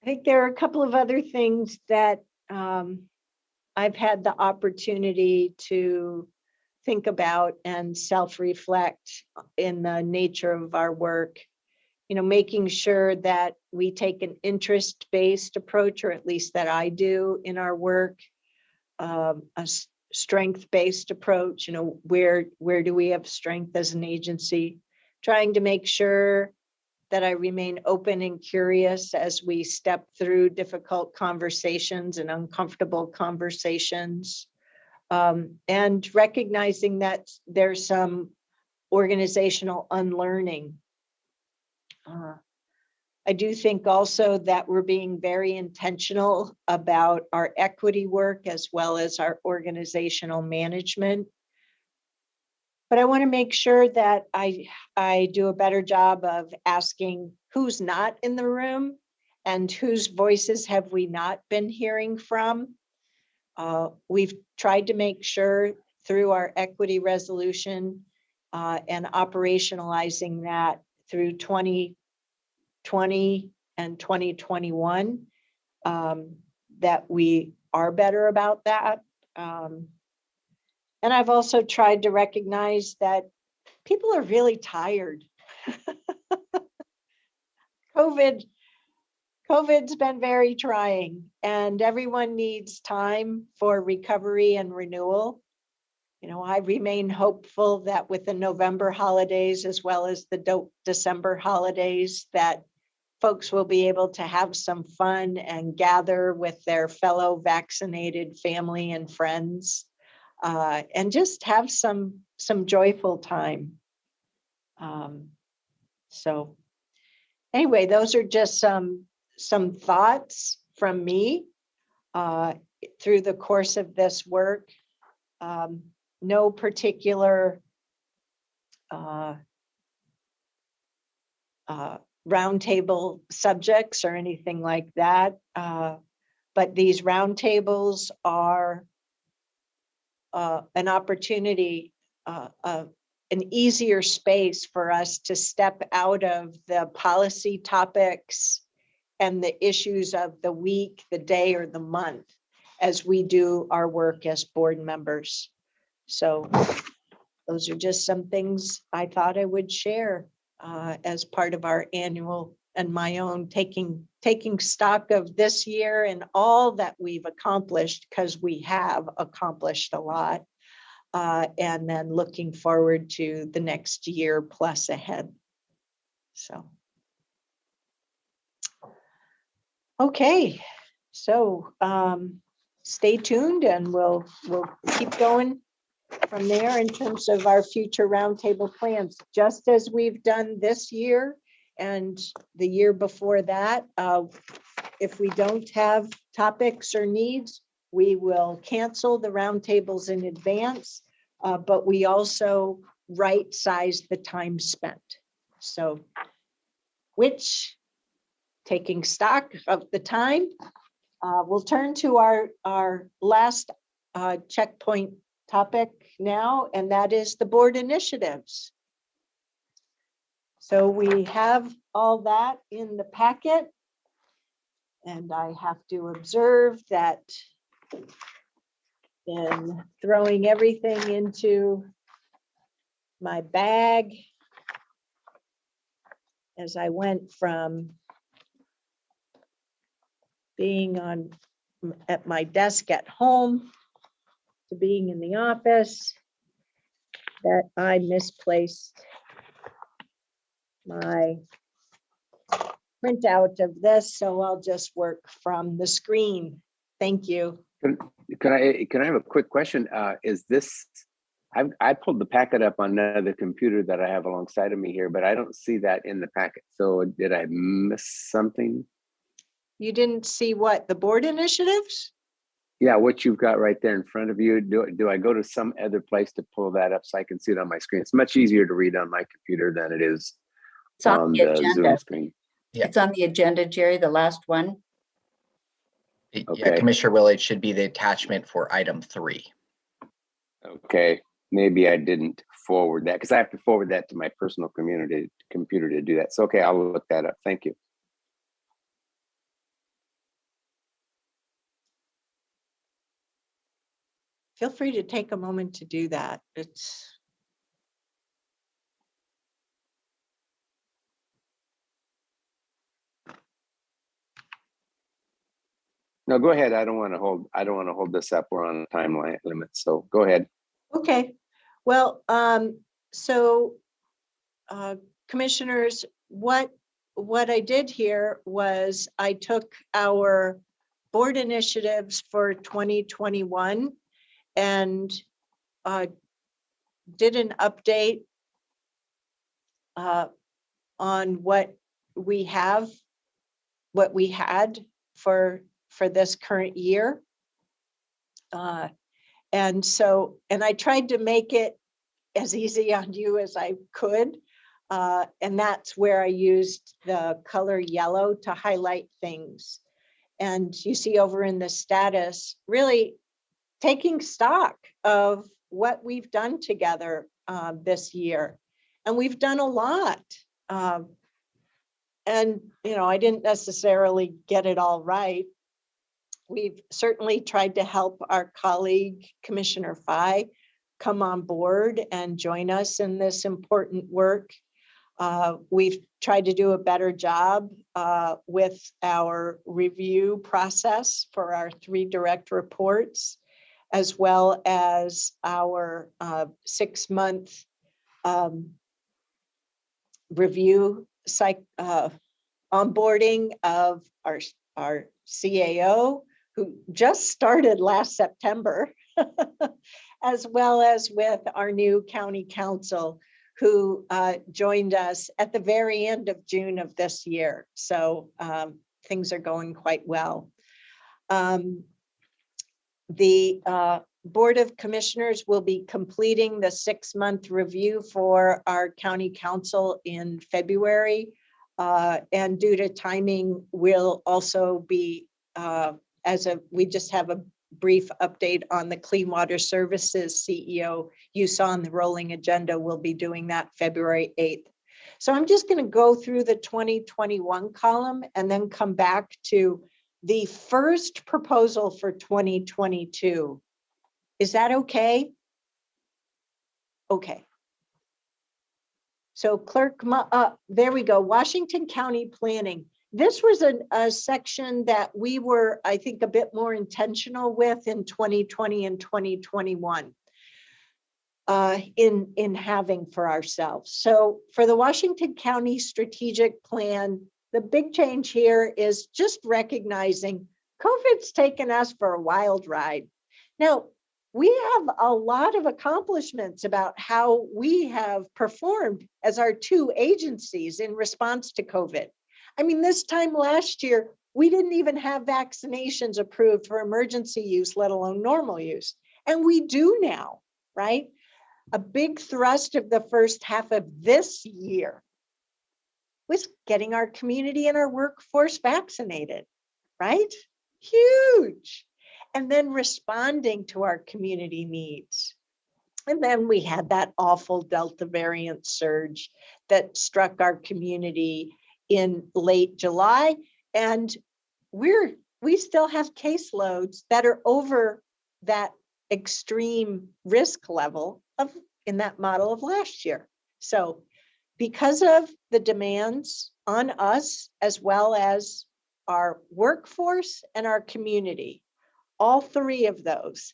think there are a couple of other things that I've had the opportunity to think about and self-reflect in the nature of our work. Making sure that we take an interest-based approach, or at least that I do in our work, a strength-based approach. Where do we have strength as an agency? Trying to make sure that I remain open and curious as we step through difficult conversations and uncomfortable conversations, and recognizing that there's some organizational unlearning. I do think also that we're being very intentional about our equity work as well as our organizational management. But I want to make sure that I do a better job of asking who's not in the room and whose voices have we not been hearing from. We've tried to make sure through our equity resolution and operationalizing that through 2020 and 2021, that we are better about that. And I've also tried to recognize that people are really tired. COVID's been very trying, and everyone needs time for recovery and renewal. I remain hopeful that with the November holidays as well as the December holidays, that folks will be able to have some fun and gather with their fellow vaccinated family and friends, and just have some joyful time. So anyway, those are just some thoughts from me through the course of this work. No particular roundtable subjects or anything like that, but these roundtables are an opportunity, an easier space for us to step out of the policy topics and the issues of the week, the day, or the month as we do our work as board members. So those are just some things I thought I would share as part of our annual and my own taking stock of this year and all that we've accomplished, because we have accomplished a lot. And then looking forward to the next year plus ahead. So, okay, so stay tuned and we'll keep going from there in terms of our future roundtable plans, just as we've done this year and the year before that. If we don't have topics or needs, we will cancel the roundtables in advance, but we also right size the time spent. So, which, taking stock of the time, we'll turn to our last checkpoint topic now, and that is the board initiatives. So we have all that in the packet, and I have to observe that in throwing everything into my bag as I went from being at my desk at home to being in the office, that I misplaced my printout of this, so I'll just work from the screen. Thank you. Can I have a quick question? Is this I pulled the packet up on another computer that I have alongside of me here, but I don't see that in the packet. So did I miss something? You didn't see what, the board initiatives? Yeah, what you've got right there in front of you. Do I go to some other place to pull that up so I can see it on my screen? It's much easier to read on my computer than it is It's on on the the Zoom agenda. screen. Yeah. It's on the agenda, Jerry, the last one. Yeah, Okay. Commissioner Willett should be the attachment for item 3. Okay, maybe I didn't forward that because I have to forward that to my personal computer to do that. So, okay, I'll look that up. Thank you. Feel free to take a moment to do that. No, go ahead. I don't want to hold this up. We're on a time limit. So go ahead. Okay. Well, so commissioners, what I did here was I took our board initiatives for 2021 and did an update on what we had for this current year. And I tried to make it as easy on you as I could. And that's where I used the color yellow to highlight things. And you see over in the status, really taking stock of what we've done together this year. And we've done a lot. And, I didn't necessarily get it all right. We've certainly tried to help our colleague, Commissioner Fye, come on board and join us in this important work. We've tried to do a better job with our review process for our 3 direct reports, as well as our 6-month review onboarding of our CAO, who just started last September, as well as with our new county council, who joined us at the very end of June of this year. So things are going quite well. The Board of Commissioners will be completing the 6-month review for our county council in February. And due to timing, we'll also be, we just have a brief update on the Clean Water Services CEO. You saw on the rolling agenda, we'll be doing that February 8th. So I'm just going to go through the 2021 column and then come back to the first proposal for 2022. Is that okay? Okay. So clerk, there we go. Washington County Planning. This was a section that we were, I think, a bit more intentional with in 2020 and 2021 in having for ourselves. So for the Washington County Strategic Plan, the big change here is just recognizing COVID's taken us for a wild ride. Now, we have a lot of accomplishments about how we have performed as our 2 agencies in response to COVID. I mean, this time last year, we didn't even have vaccinations approved for emergency use, let alone normal use. And we do now, right? A big thrust of the first half of this year was getting our community and our workforce vaccinated, right? Huge. And then responding to our community needs. And then we had that awful Delta variant surge that struck our community in late July. And we still have caseloads that are over that extreme risk level in that model of last year. So because of the demands on us, as well as our workforce and our community, all 3 of those,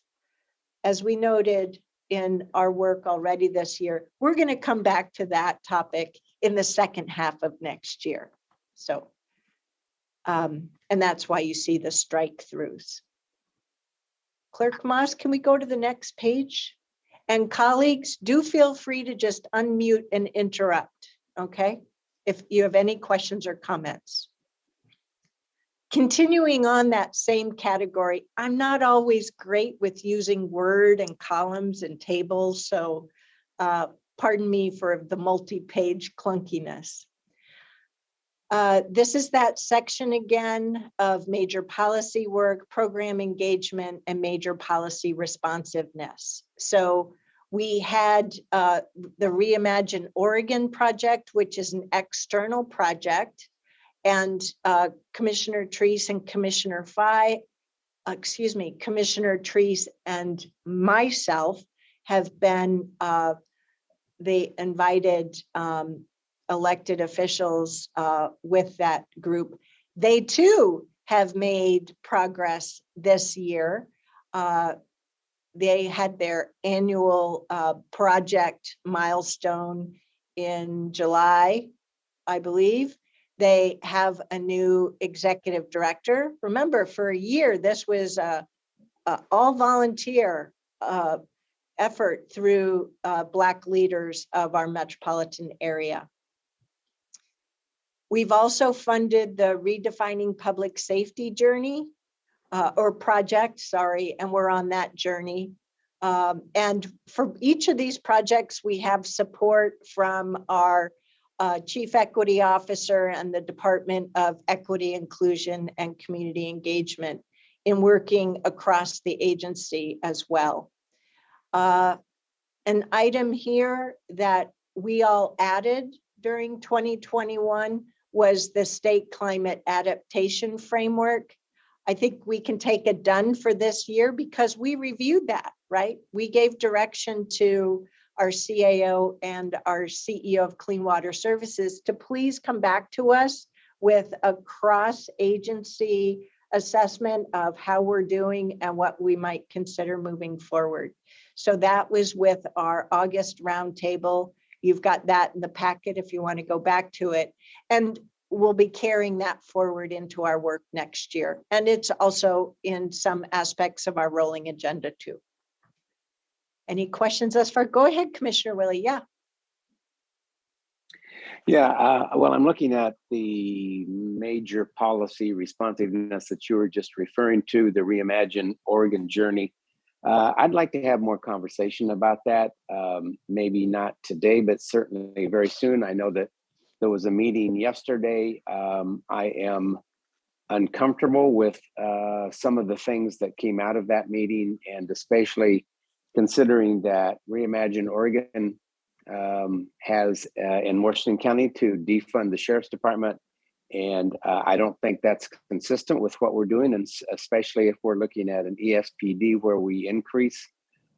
as we noted in our work already this year, we're going to come back to that topic in the second half of next year. So, and that's why you see the strike throughs. Clerk Moss, can we go to the next page? And colleagues, do feel free to just unmute and interrupt, okay? If you have any questions or comments. Continuing on that same category, I'm not always great with using Word and columns and tables, so pardon me for the multi-page clunkiness. This is that section again of major policy work, program engagement, and major policy responsiveness. So we had the Reimagine Oregon project, which is an external project, and Commissioner Treese and Commissioner Treese and myself have been the invited elected officials with that group. They too have made progress this year. They had their annual project milestone in July, I believe. They have a new executive director. Remember, for a year, this was a all volunteer effort through Black leaders of our metropolitan area. We've also funded the Redefining Public Safety journey or project, sorry, and we're on that journey. And for each of these projects, we have support from our Chief Equity Officer and the Department of Equity, Inclusion, and Community Engagement in working across the agency as well. An item here that we all added during 2021 was the State Climate Adaptation Framework. I think we can take a done for this year because we reviewed that, right? We gave direction to our CAO and our CEO of Clean Water Services to please come back to us with a cross-agency assessment of how we're doing and what we might consider moving forward. So that was with our August roundtable. You've got that in the packet if you want to go back to it. And we'll be carrying that forward into our work next year. And it's also in some aspects of our rolling agenda too. Any questions thus far? Go ahead, Commissioner Willie. Yeah. Yeah, well, I'm looking at the major policy responsiveness that you were just referring to, the Reimagine Oregon journey. I'd like to have more conversation about that. Maybe not today, but certainly very soon. I know that there was a meeting yesterday. I am uncomfortable with some of the things that came out of that meeting, and especially considering that Reimagine Oregon has in Washington County to defund the Sheriff's Department. And I don't think that's consistent with what we're doing, and especially if we're looking at an ESPD where we increase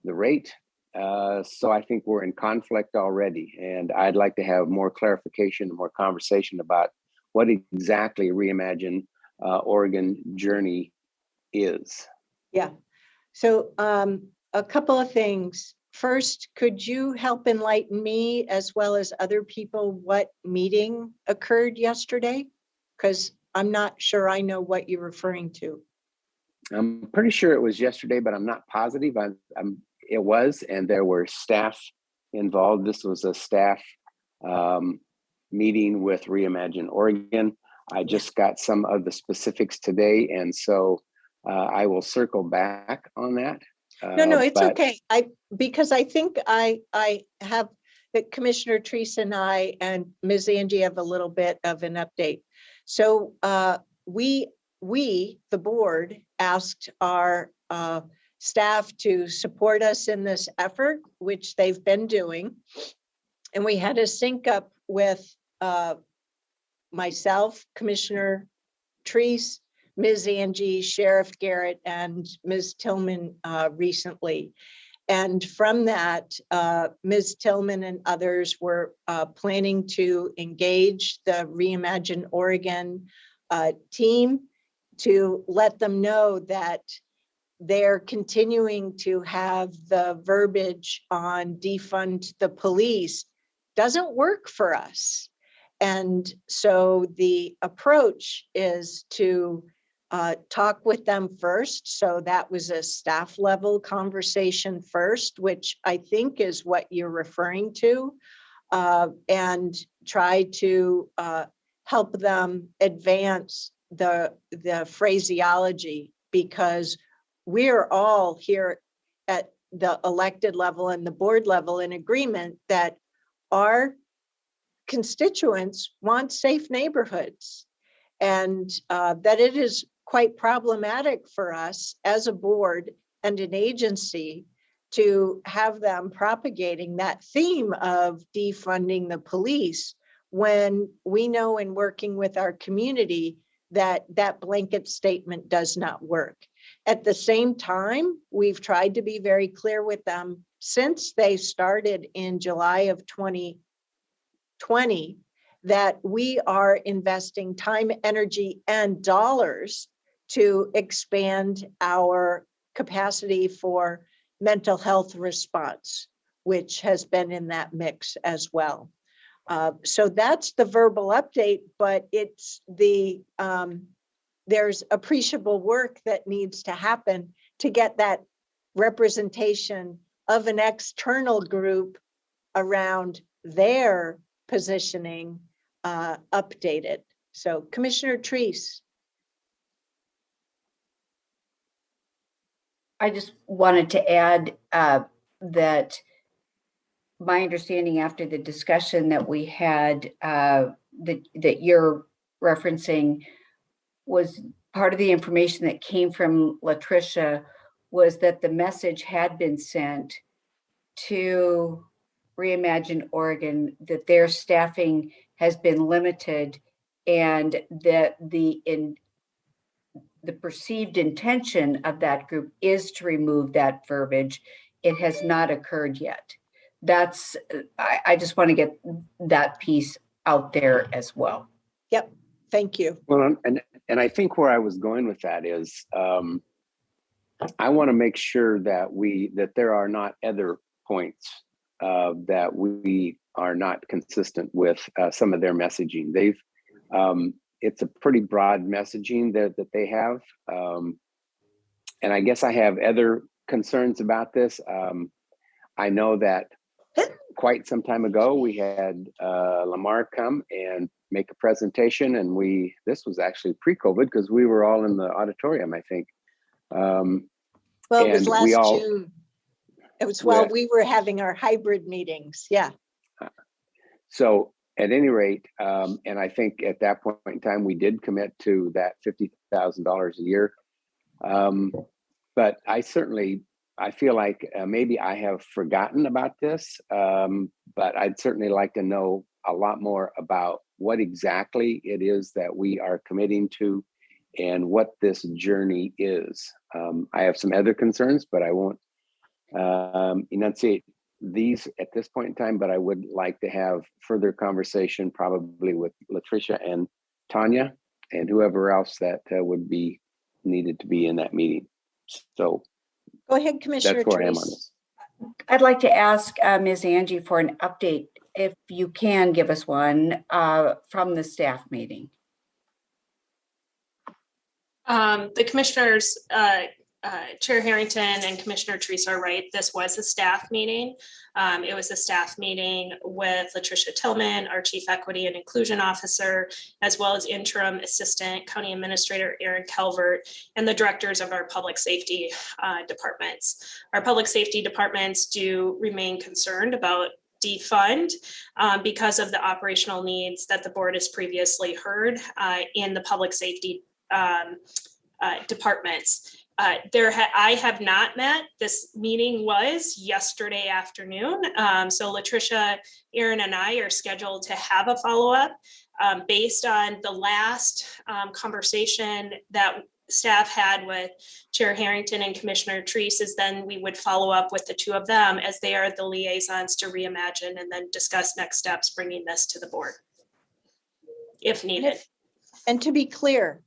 the rate. So I think we're in conflict already, and I'd like to have more clarification and more conversation about what exactly Reimagine Oregon journey is. Yeah. So a couple of things. First, could you help enlighten me as well as other people what meeting occurred yesterday? Because I'm not sure I know what you're referring to. I'm pretty sure it was yesterday, but I'm not positive. It was, and there were staff involved. This was a staff meeting with Reimagine Oregon. I just got some of the specifics today, and so I will circle back on that. No, it's okay. Because I think I have that Commissioner Treese and I and Ms. Angie have a little bit of an update. So we, the board, asked our staff to support us in this effort, which they've been doing. And we had a sync up with myself, Commissioner Treese, Ms. Angie, Sheriff Garrett, and Ms. Tillman recently. And from that, Ms. Tillman and others were planning to engage the Reimagine Oregon team to let them know that they're continuing to have the verbiage on defund the police doesn't work for us. And so the approach is to talk with them first. So that was a staff level conversation first, which I think is what you're referring to, and try to help them advance the phraseology, because we're all here at the elected level and the board level in agreement that our constituents want safe neighborhoods, and that it is quite problematic for us as a board and an agency to have them propagating that theme of defunding the police, when we know in working with our community that that blanket statement does not work. At the same time, we've tried to be very clear with them since they started in July of 2020 that we are investing time, energy, and dollars to expand our capacity for mental health response, which has been in that mix as well. So that's the verbal update, but it's the there's appreciable work that needs to happen to get that representation of an external group around their positioning updated. So Commissioner Treese. I just wanted to add that my understanding after the discussion that we had that you're referencing was part of the information that came from Latricia was that the message had been sent to Reimagine Oregon that their staffing has been limited and that the perceived intention of that group is to remove that verbiage. It has not occurred yet. That's, I just want to get that piece out there as well. Yep, thank you. Well, and I think where I was going with that is, I want to make sure that there are not other points that we are not consistent with some of their messaging. It's a pretty broad messaging that they have. And I guess I have other concerns about this. I know that quite some time ago, we had Lamar come and make a presentation, and this was actually pre-COVID because we were all in the auditorium, I think. Well, it was last June. It was while we were having our hybrid meetings. Yeah. So at any rate, and I think at that point in time, we did commit to that $50,000 a year. But I feel like maybe I have forgotten about this, but I'd certainly like to know a lot more about what exactly it is that we are committing to and what this journey is. I have some other concerns, but I won't enunciate these at this point in time, but I would like to have further conversation probably with Latricia and Tanya and whoever else that would be needed to be in that meeting. So go ahead, Commissioner. That's where I am on this. I'd like to ask Ms. Angie for an update, if you can give us one, from the staff meeting. The commissioners, Chair Harrington and Commissioner Treese are right. This was a staff meeting. It was a staff meeting with Latricia Tillman, our Chief Equity and Inclusion Officer, as well as Interim Assistant County Administrator Aaron Calvert, and the directors of our public safety departments. Our public safety departments do remain concerned about defund because of the operational needs that the board has previously heard in the public safety departments. I have not met. This meeting was yesterday afternoon. So Latricia, Aaron, and I are scheduled to have a follow-up based on the last conversation that staff had with Chair Harrington and Commissioner Treese. Is then we would follow up with the two of them as they are the liaisons to Reimagine, and then discuss next steps, bringing this to the board if needed. And to be clear,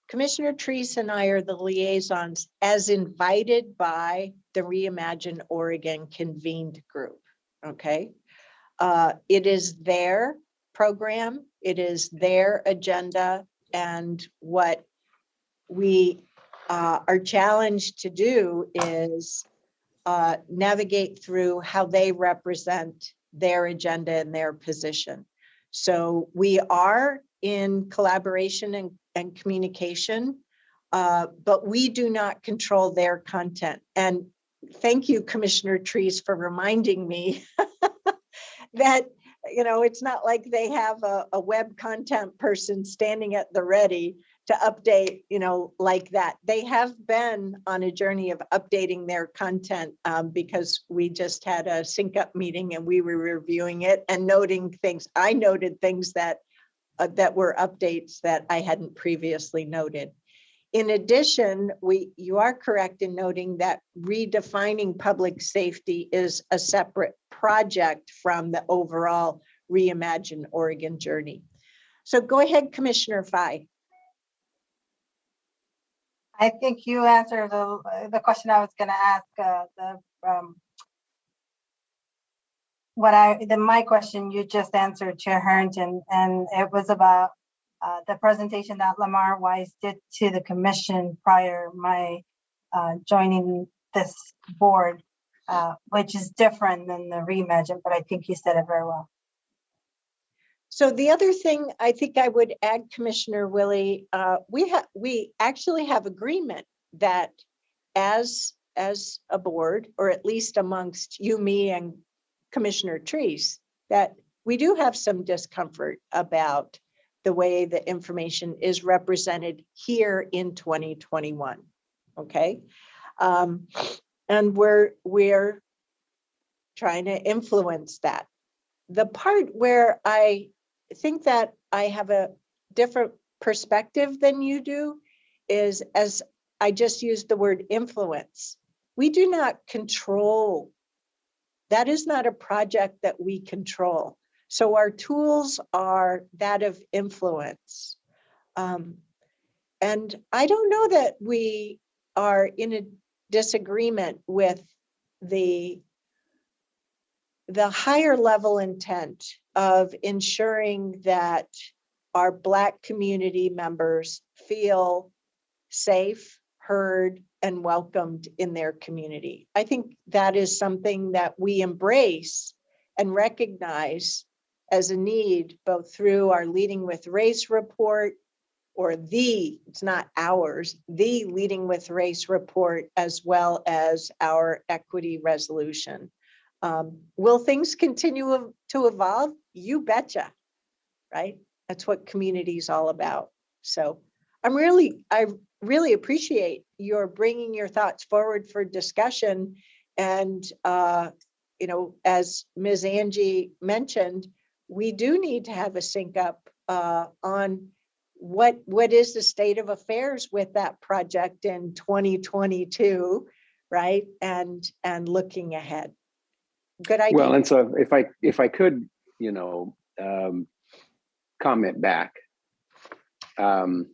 Commissioner Treese and I are the liaisons as invited by the Reimagine Oregon convened group, okay? It is their program, it is their agenda, and what we are challenged to do is navigate through how they represent their agenda and their position. So we are in collaboration and communication, but we do not control their content. And thank you, Commissioner Trees, for reminding me that, you know, it's not like they have a web content person standing at the ready to update, you know, like that. They have been on a journey of updating their content because we just had a sync up meeting and we were reviewing it and noting things. I noted things that that were updates that I hadn't previously noted. In addition, you are correct in noting that redefining public safety is a separate project from the overall Reimagine Oregon journey. So go ahead, Commissioner Fye. I think you answered the question I was going to ask. My question you just answered, Chair Harrington, and it was about the presentation that Lamar Wise did to the commission prior my joining this board, which is different than the Reimagine, but I think you said it very well. So the other thing I think I would add, Commissioner Willie, we actually have agreement that as a board, or at least amongst you, me, and Commissioner Trees, that we do have some discomfort about the way the information is represented here in 2021. Okay, and we're trying to influence that. The part where I think that I have a different perspective than you do is, as I just used the word influence, we do not control. That is not a project that we control. So our tools are that of influence. And I don't know that we are in a disagreement with the higher level intent of ensuring that our Black community members feel safe, heard, and welcomed in their community. I think that is something that we embrace and recognize as a need, both through our Leading with Race report, or it's not ours, the Leading with Race report, as well as our equity resolution. Will things continue to evolve? You betcha, right? That's what community is all about. So I really appreciate your bringing your thoughts forward for discussion. And, you know, as Ms. Angie mentioned, we do need to have a sync up on what is the state of affairs with that project in 2022, right? And looking ahead. Good idea. Well, and so if I could, you know, comment back. I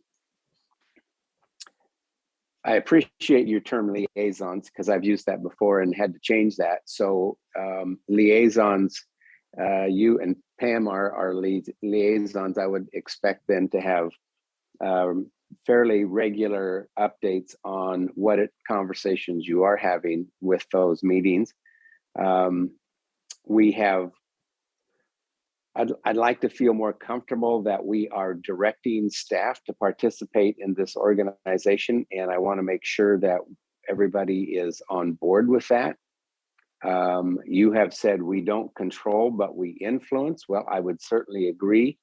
appreciate your term liaisons, because I've used that before and had to change that. So liaisons, you and Pam are our liaisons. I would expect them to have fairly regular updates on what conversations you are having with those meetings. I'd like to feel more comfortable that we are directing staff to participate in this organization, and I want to make sure that everybody is on board with that. You have said we don't control, but we influence. Well, I would certainly agree.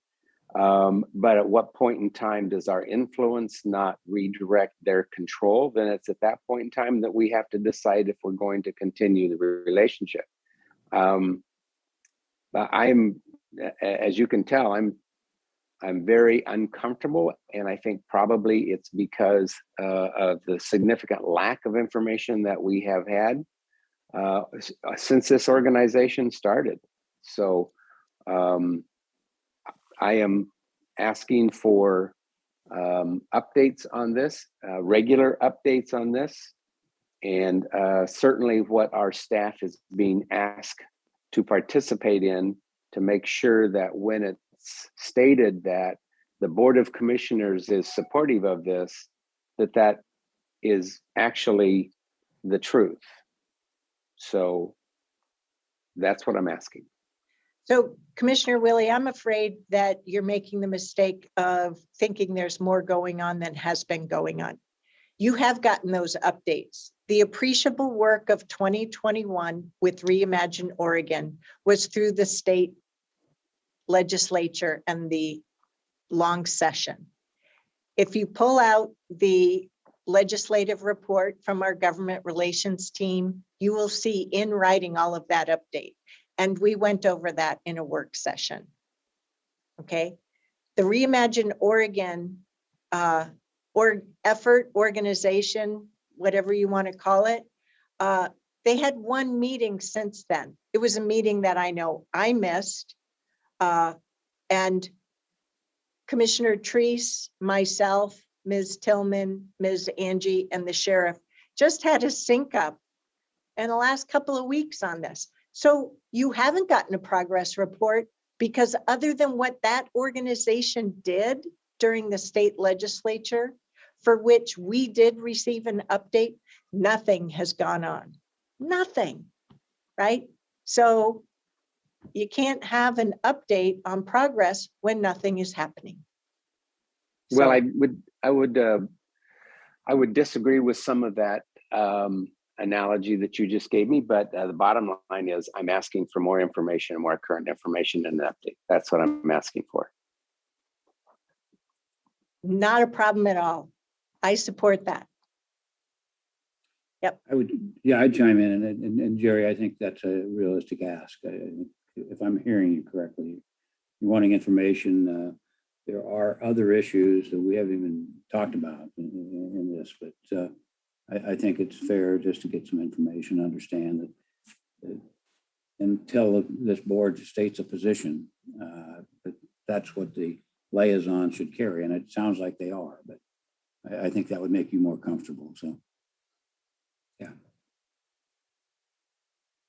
But at what point in time does our influence not redirect their control? Then it's at that point in time that we have to decide if we're going to continue the relationship. But as you can tell, I'm very uncomfortable, and I think probably it's because of the significant lack of information that we have had since this organization started. So I am asking for updates on this, regular updates on this, and certainly what our staff is being asked to participate in, to make sure that when it's stated that the Board of Commissioners is supportive of this, that that is actually the truth. So that's what I'm asking. So Commissioner Willie, I'm afraid that you're making the mistake of thinking there's more going on than has been going on. You have gotten those updates. The appreciable work of 2021 with Reimagine Oregon was through the state legislature and the long session. If you pull out the legislative report from our government relations team, you will see in writing all of that update. And we went over that in a work session. Okay. The Reimagine Oregon effort, organization, whatever you want to call it, they had one meeting since then. It was a meeting that I know I missed. And Commissioner Treese, myself, Ms. Tillman, Ms. Angie, and the sheriff just had a sync up in the last couple of weeks on this. So you haven't gotten a progress report because other than what that organization did during the state legislature, for which we did receive an update, nothing has gone on. Nothing, right? So you can't have an update on progress when nothing is happening. Well, So- I would disagree with some of that analogy that you just gave me, but the bottom line is I'm asking for more information, more current information and an update. That's what I'm asking for. Not a problem at all. I support that. I'd chime in and Jerry, I think that's a realistic ask. If I'm hearing you correctly, you're wanting information. There are other issues that we haven't even talked about in this, but I think it's fair just to get some information, understand that until this board states a position, that's what the liaison should carry. And it sounds like they are, but I think that would make you more comfortable. So, yeah.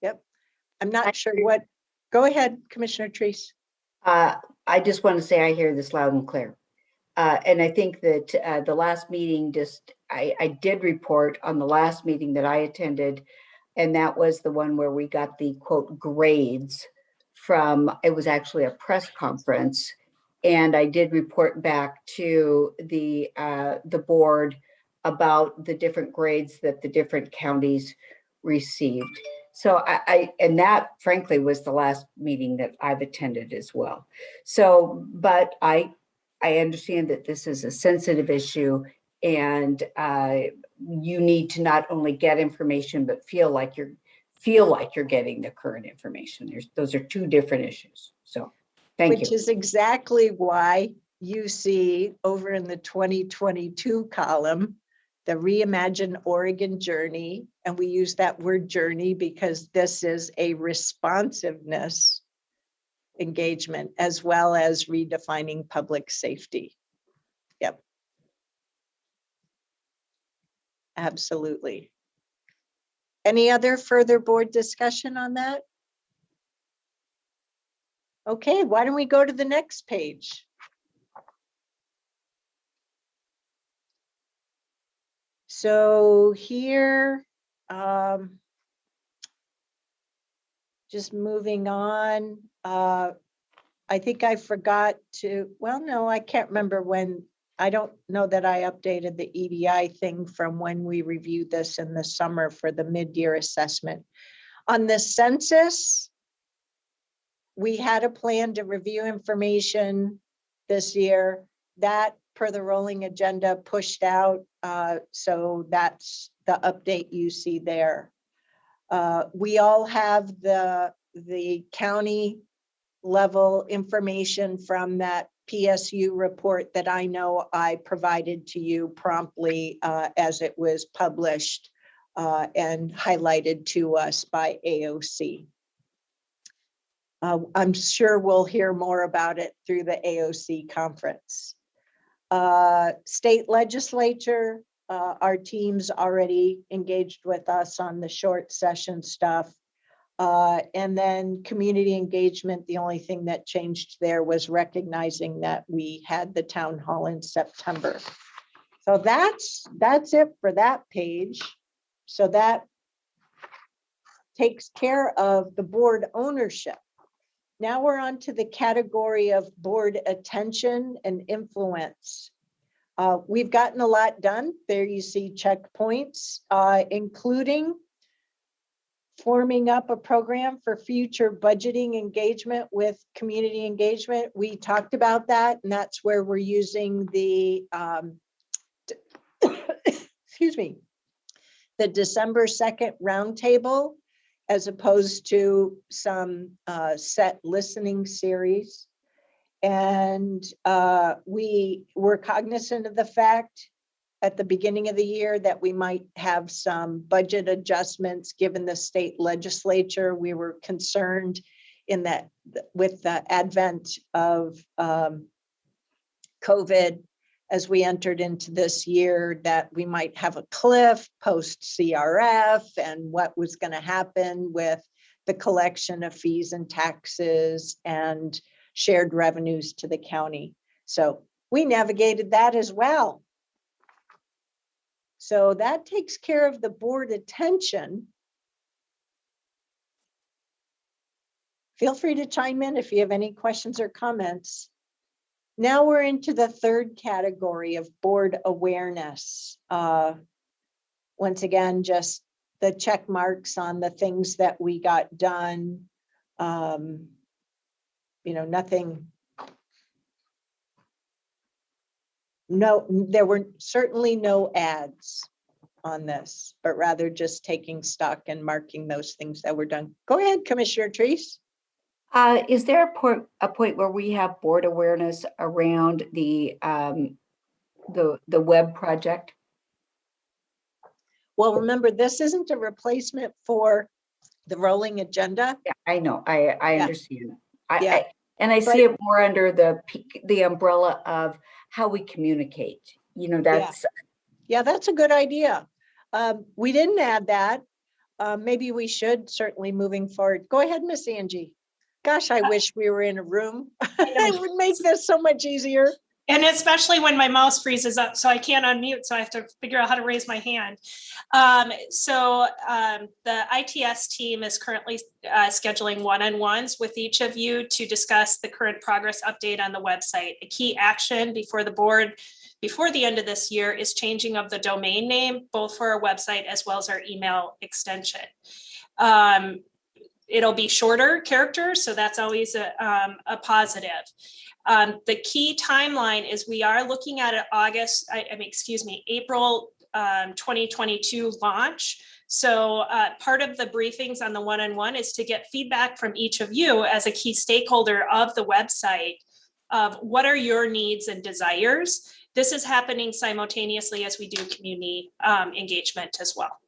Yep. I'm not sure what, go ahead, Commissioner Treese. I just want to say I hear this loud and clear. And I think that the last meeting I did report on the last meeting that I attended, and that was the one where we got the quote grades from, it was actually a press conference. And I did report back to the board about the different grades that the different counties received. So and that frankly was the last meeting that I've attended as well. So, but I understand that this is a sensitive issue and you need to not only get information, but feel like you're getting the current information. Those are two different issues. So thank you. Which is exactly why you see over in the 2022 column, the Reimagine Oregon journey. And we use that word journey because this is a responsiveness engagement as well as redefining public safety. Yep. Absolutely. Any other further board discussion on that? Okay, why don't we go to the next page? So here, just moving on, I think I forgot to, well, no, I can't remember when, I don't know that I updated the EDI thing from when we reviewed this in the summer for the mid-year assessment. On the census, we had a plan to review information this year. That, per the rolling agenda, pushed out. So that's the update you see there. We all have the county level information from that PSU report that I know I provided to you promptly as it was published and highlighted to us by AOC. I'm sure we'll hear more about it through the AOC conference. State legislature, our team's already engaged with us on the short session stuff. And then community engagement, the only thing that changed there was recognizing that we had the town hall in September. So that's it for that page. So that takes care of the board ownership. Now we're on to the category of board attention and influence. We've gotten a lot done. There you see checkpoints, including forming up a program for future budgeting engagement with community engagement. We talked about that, and that's where we're using the, excuse me, the December 2nd roundtable, as opposed to some set listening series. And we were cognizant of the fact at the beginning of the year that we might have some budget adjustments given the state legislature. We were concerned in that with the advent of COVID as we entered into this year, that we might have a cliff post CRF and what was going to happen with the collection of fees and taxes and shared revenues to the county. So we navigated that as well. So that takes care of the board attention. Feel free to chime in if you have any questions or comments. Now we're into the third category of board awareness. Once again, just the check marks on the things that we got done. You know, nothing. No, there were certainly no ads on this, but rather just taking stock and marking those things that were done. Go ahead, Commissioner Treese. Is there a point where we have board awareness around the web project? Well, remember, this isn't a replacement for the rolling agenda. Yeah, I know. I understand. Yeah. And I see it more under the umbrella of how we communicate. You know, that's that's a good idea. We didn't add that. Maybe we should, certainly moving forward. Go ahead, Miss Angie. Gosh, I wish we were in a room. It would make this so much easier. And especially when my mouse freezes up, so I can't unmute, so I have to figure out how to raise my hand. The ITS team is currently scheduling one-on-ones with each of you to discuss the current progress update on the website. A key action before the board, before the end of this year, is changing of the domain name, both for our website as well as our email extension. It'll be shorter characters, so that's always a positive. The key timeline is we are looking at an April 2022 launch. So part of the briefings on the one-on-one is to get feedback from each of you as a key stakeholder of the website of what are your needs and desires. This is happening simultaneously as we do community engagement as well.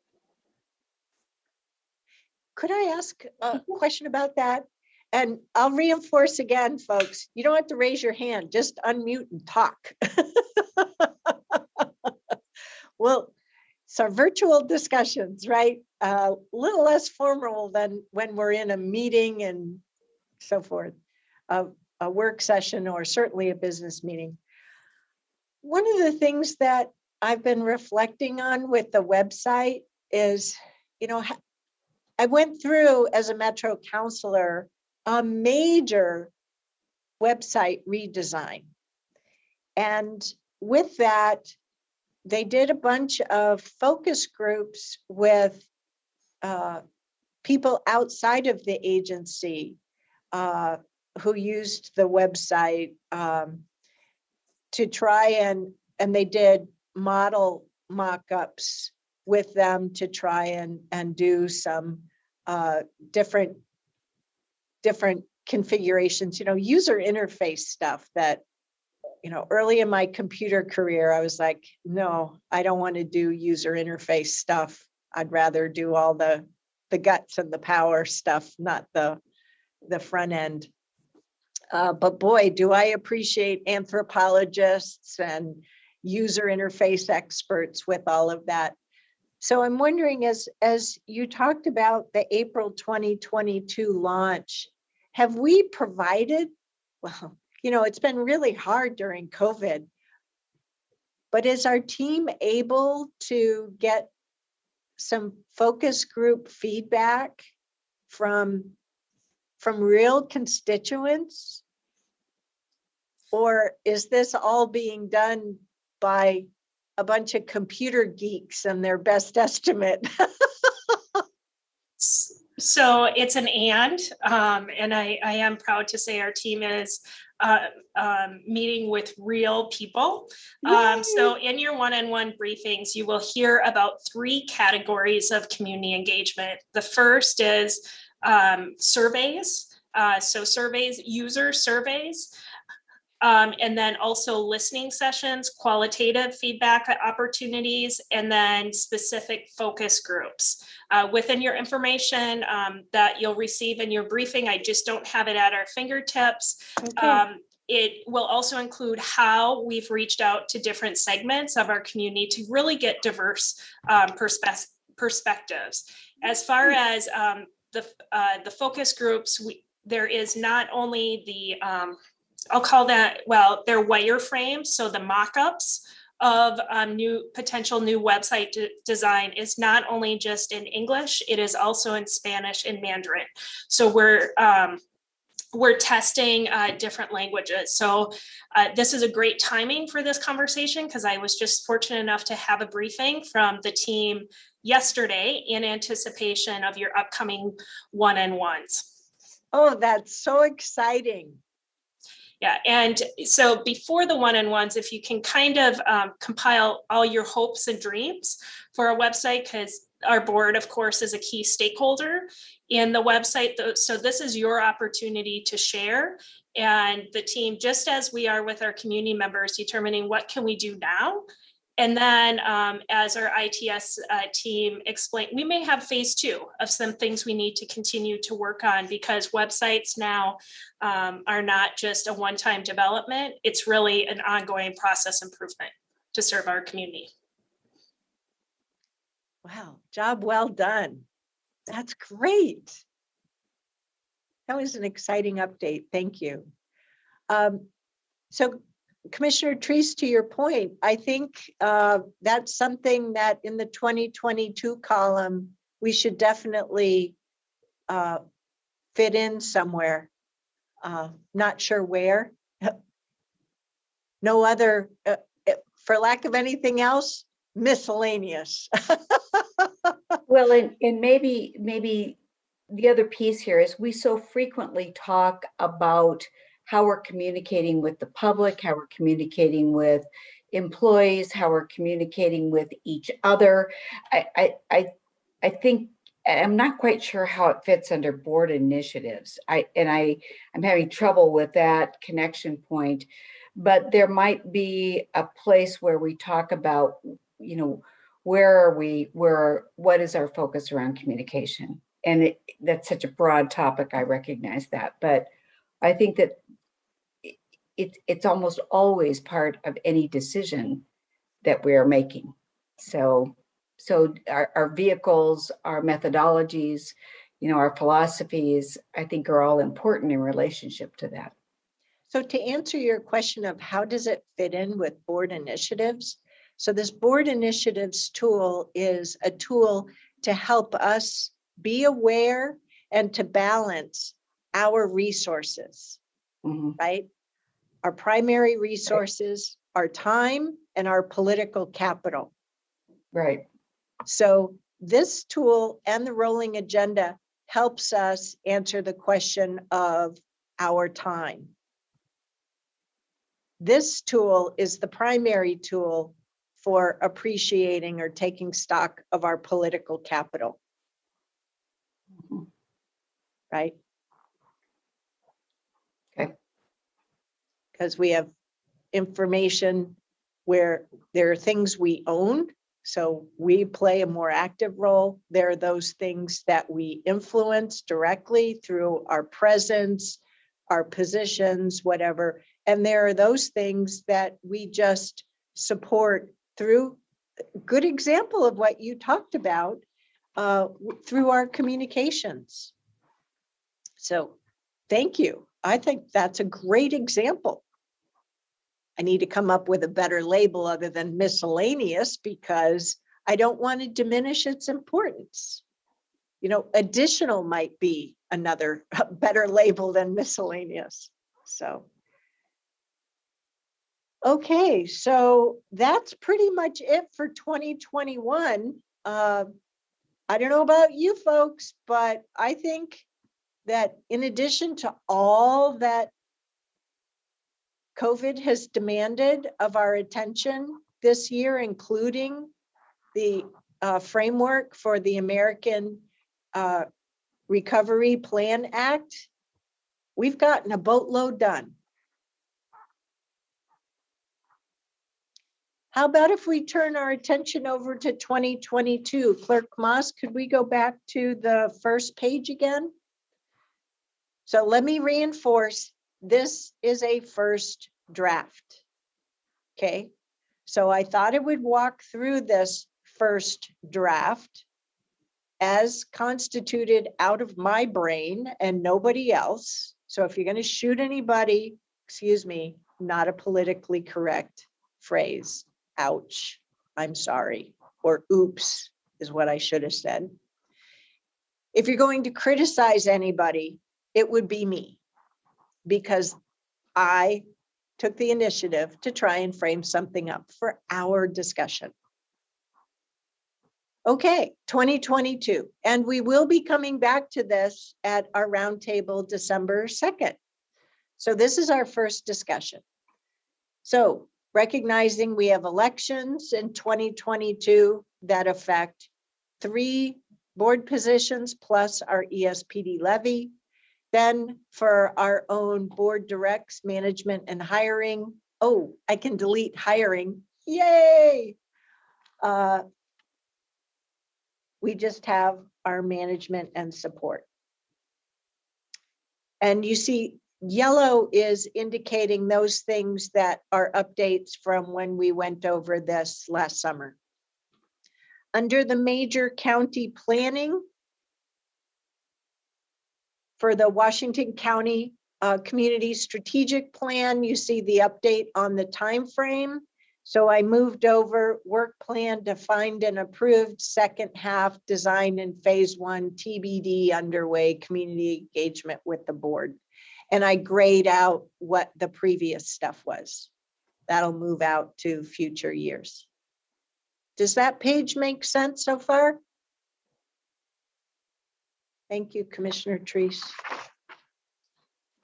Could I ask a question about that? And I'll reinforce again, folks, you don't have to raise your hand, just unmute and talk. Well, it's our virtual discussions, right? A little less formal than when we're in a meeting and so forth, a work session or certainly a business meeting. One of the things that I've been reflecting on with the website is, you know, I went through as a Metro counselor a major website redesign. And with that, they did a bunch of focus groups with people outside of the agency who used the website to try and they did model mock-ups with them to try and do some different configurations, you know, user interface stuff that, you know, early in my computer career, I was like, no, I don't want to do user interface stuff. I'd rather do all the guts and the power stuff, not the front end. But boy, do I appreciate anthropologists and user interface experts with all of that. So I'm wondering, as you talked about the April 2022 launch, have we provided, well, you know, it's been really hard during COVID. but is our team able to get some focus group feedback from real constituents? Or is this all being done by a bunch of computer geeks and their best estimate? So it's an and I am proud to say our team is meeting with real people. So in your one-on-one briefings, you will hear about 3 categories of community engagement. The first is surveys. So surveys, user surveys. And then also listening sessions, qualitative feedback opportunities, and then specific focus groups. Within your information that you'll receive in your briefing, I just don't have it at our fingertips. Okay. It will also include how we've reached out to different segments of our community to really get diverse perspectives. As far as the focus groups, there is not only the I'll call that, well, they're wireframes. So the mock-ups of potential new website design is not only just in English, it is also in Spanish and Mandarin. So we're testing different languages. So this is a great timing for this conversation because I was just fortunate enough to have a briefing from the team yesterday in anticipation of your upcoming one-on-ones. Oh, that's so exciting. Yeah, and so before the one-on-ones, if you can kind of compile all your hopes and dreams for our website, because our board, of course, is a key stakeholder in the website. So this is your opportunity to share. And the team, just as we are with our community members, determining what can we do now. And then as our ITS team explained, we may have phase 2 of some things we need to continue to work on because websites now are not just a one-time development. It's really an ongoing process improvement to serve our community. Wow, job well done. That's great. That was an exciting update. Thank you. So Commissioner Treese, to your point, I think that's something that in the 2022 column, we should definitely fit in somewhere. Not sure where. No other, for lack of anything else, miscellaneous. Well, and maybe the other piece here is we so frequently talk about how we're communicating with the public, how we're communicating with employees, how we're communicating with each other. I think I'm not quite sure how it fits under board initiatives. I'm having trouble with that connection point, but there might be a place where we talk about, you know, where are we, what is our focus around communication? And that's such a broad topic, I recognize that, but I think that it's almost always part of any decision that we are making. So our vehicles, our methodologies, you know, our philosophies, I think are all important in relationship to that. So to answer your question of how does it fit in with board initiatives? So this board initiatives tool is a tool to help us be aware and to balance our resources, right? Our primary resources, our time, and our political capital. Right. So this tool and the rolling agenda helps us answer the question of our time. This tool is the primary tool for appreciating or taking stock of our political capital. Right? Okay. Because we have information where there are things we own, so we play a more active role. There are those things that we influence directly through our presence, our positions, whatever. And there are those things that we just support through, good example of what you talked about, through our communications. So thank you. I think that's a great example. I need to come up with a better label other than miscellaneous because I don't want to diminish its importance. You know, additional might be another better label than miscellaneous. So, okay, so that's pretty much it for 2021. I don't know about you folks, but I think that in addition to all that COVID has demanded of our attention this year, including the framework for the American Recovery Plan Act, we've gotten a boatload done. How about if we turn our attention over to 2022? Clerk Moss, could we go back to the first page again? So let me reinforce, this is a first draft. Okay, so I thought I would walk through this first draft as constituted out of my brain and nobody else. So if you're going to shoot anybody, excuse me, not a politically correct phrase. Ouch, I'm sorry, or oops is what I should have said. If you're going to criticize anybody, it would be me, because I took the initiative to try and frame something up for our discussion. Okay, 2022, and we will be coming back to this at our roundtable December 2nd. So this is our first discussion. So recognizing we have elections in 2022 that affect 3 board positions plus our ESPD levy. Then for our own board directs, management and hiring. Oh, I can delete hiring. Yay! We just have our management and support. And you see, yellow is indicating those things that are updates from when we went over this last summer. Under the major county planning, for the Washington County Community Strategic Plan, you see the update on the time frame. So I moved over work plan defined and approved, second half design in phase 1, TBD underway, community engagement with the board. And I grayed out what the previous stuff was. That'll move out to future years. Does that page make sense so far? Thank you, Commissioner Treese.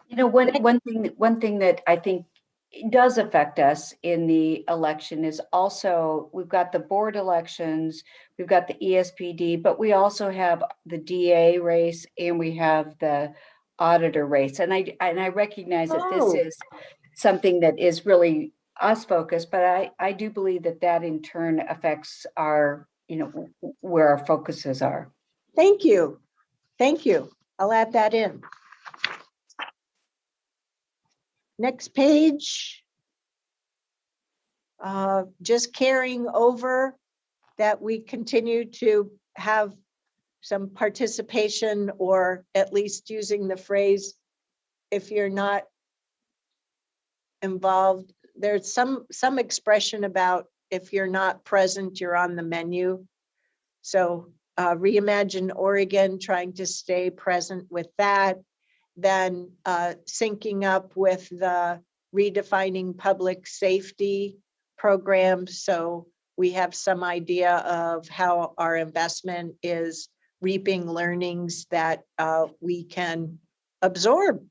You know, one thing that I think does affect us in the election is also, we've got the board elections, we've got the ESPD, but we also have the DA race and we have the auditor race. And I recognize that this is something that is really us focused, but I do believe that that in turn affects our, you know, where our focuses are. Thank you. Thank you. I'll add that in. Next page. Just carrying over that we continue to have some participation, or at least using the phrase, if you're not involved, there's some expression about if you're not present, you're on the menu. So Reimagine Oregon, trying to stay present with that. Then syncing up with the redefining public safety program. So we have some idea of how our investment is reaping learnings that we can absorb.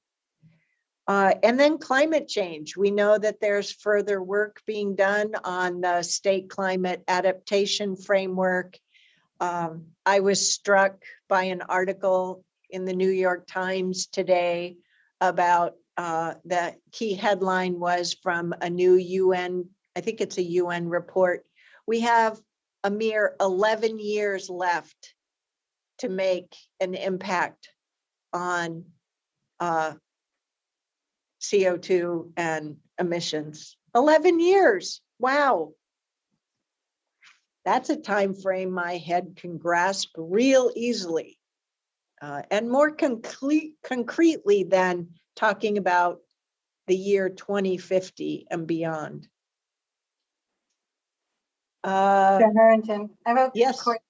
And then climate change. We know that there's further work being done on the state climate adaptation framework. I was struck by an article in the New York Times today about the key headline was from a new UN, I think it's a UN report. We have a mere 11 years left to make an impact on CO2 and emissions. 11 years, wow. That's a time frame my head can grasp real easily. And more concretely than talking about the year 2050 and beyond. Chair Harrington, I have a Yes. quick,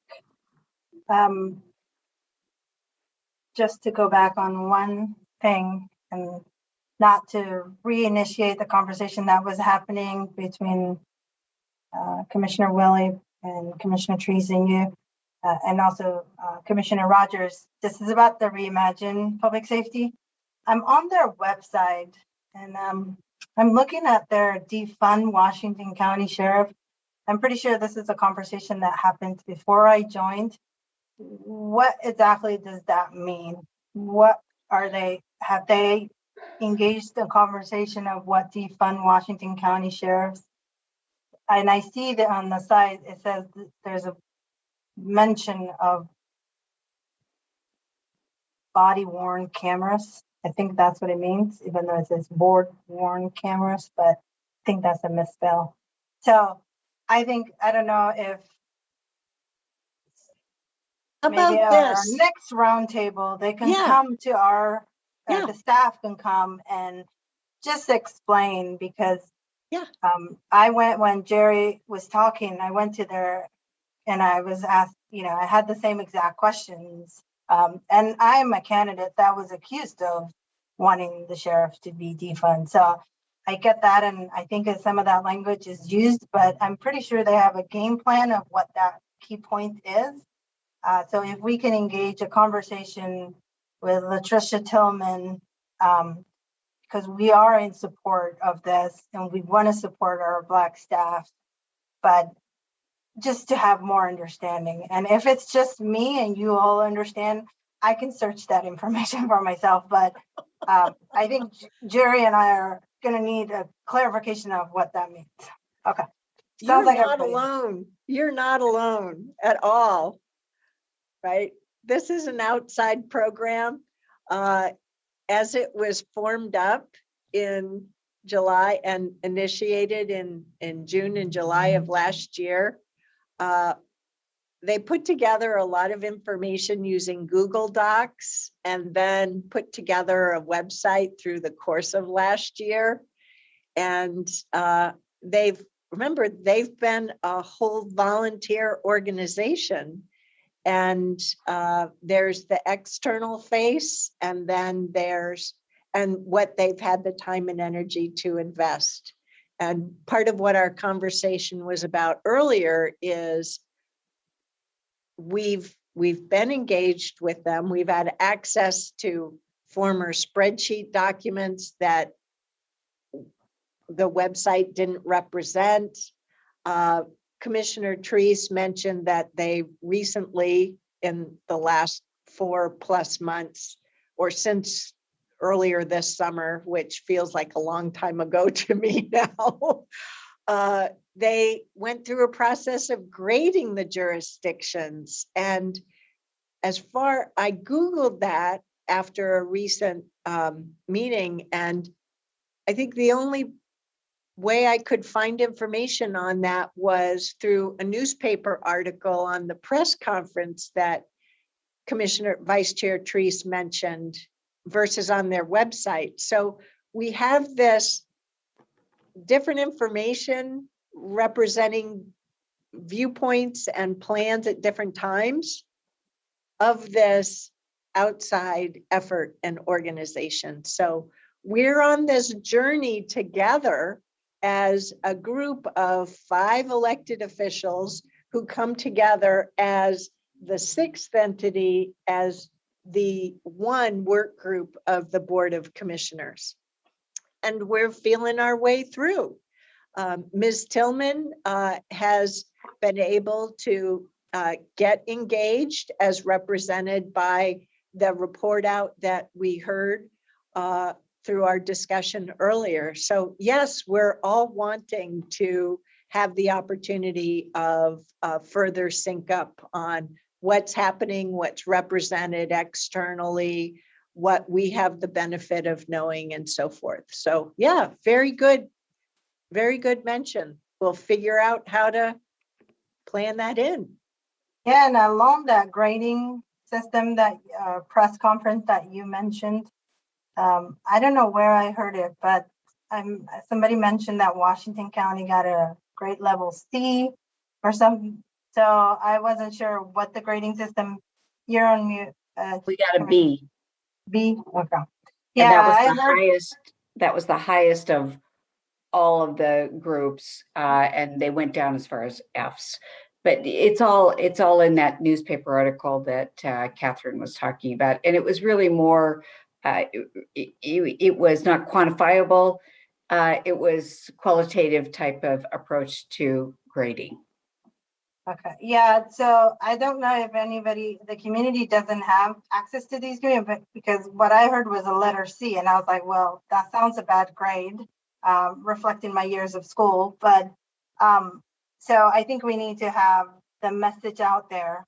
just to go back on one thing and not to reinitiate the conversation that was happening between Commissioner Willie and Commissioner Trees and you, and also Commissioner Rogers. This is about the Reimagine Public Safety. I'm on their website and I'm looking at their defund Washington County Sheriff. I'm pretty sure this is a conversation that happened before I joined. What exactly does that mean? What are they, have they engaged in conversation of what defund Washington County Sheriffs? And I see that on the side, it says there's a mention of body worn cameras. I think that's what it means, even though it says board worn cameras, but I think that's a misspell. So I think, I don't know if maybe our this? next roundtable, they can Yeah. come to our, Yeah. the staff can come and just explain, because Yeah. I went, when Jerry was talking, I went to their, and I was asked, I had the same exact questions. And I am a candidate that was accused of wanting the sheriff to be defund. So I get that, and I think that some of that language is used, but I'm pretty sure they have a game plan of what that key point is. So if we can engage a conversation with Latricia Tillman, because we are in support of this and we want to support our Black staff, but just to have more understanding. And if it's just me and you all understand, I can search that information for myself. But I think Jerry and I are going to need a clarification of what that means. Okay. You're Sounds like not everybody. alone. You're not alone at all, right? This is an outside program. As it was formed up in July and initiated in June and July of last year, they put together a lot of information using Google Docs and then put together a website through the course of last year. And they've been a whole volunteer organization. And there's the external face, and then and what they've had the time and energy to invest. And part of what our conversation was about earlier is we've been engaged with them. We've had access to former spreadsheet documents that the website didn't represent. Commissioner Treese mentioned that they recently, in the last 4+ months, or since earlier this summer, which feels like a long time ago to me now, they went through a process of grading the jurisdictions. And I Googled that after a recent meeting, and I think the only way I could find information on that was through a newspaper article on the press conference that Vice Chair Treese mentioned versus on their website. So we have this different information representing viewpoints and plans at different times of this outside effort and organization. So we're on this journey together as a group of 5 elected officials who come together as the 6th entity, as the one work group of the Board of Commissioners. And we're feeling our way through. Ms. Tillman has been able to get engaged, as represented by the report out that we heard through our discussion earlier. So yes, we're all wanting to have the opportunity of further sync up on what's happening, what's represented externally, what we have the benefit of knowing, and so forth. So yeah, very good mention. We'll figure out how to plan that in. Yeah, and along that grading system, that press conference that you mentioned, I don't know where I heard it, but somebody mentioned that Washington County got a grade level C or something. So I wasn't sure what the grading system you're on mute. We got a B. B, okay. And Yeah, that was I the heard, highest, that was the highest of all of the groups, and they went down as far as Fs. But it's all in that newspaper article that Catherine was talking about. And it was really more, it was not quantifiable. It was qualitative type of approach to grading. okay, yeah, so I don't know if anybody, the community doesn't have access to these grades, but because what I heard was a letter C, and I was like, well, that sounds a bad grade, reflecting my years of school, but so I think we need to have the message out there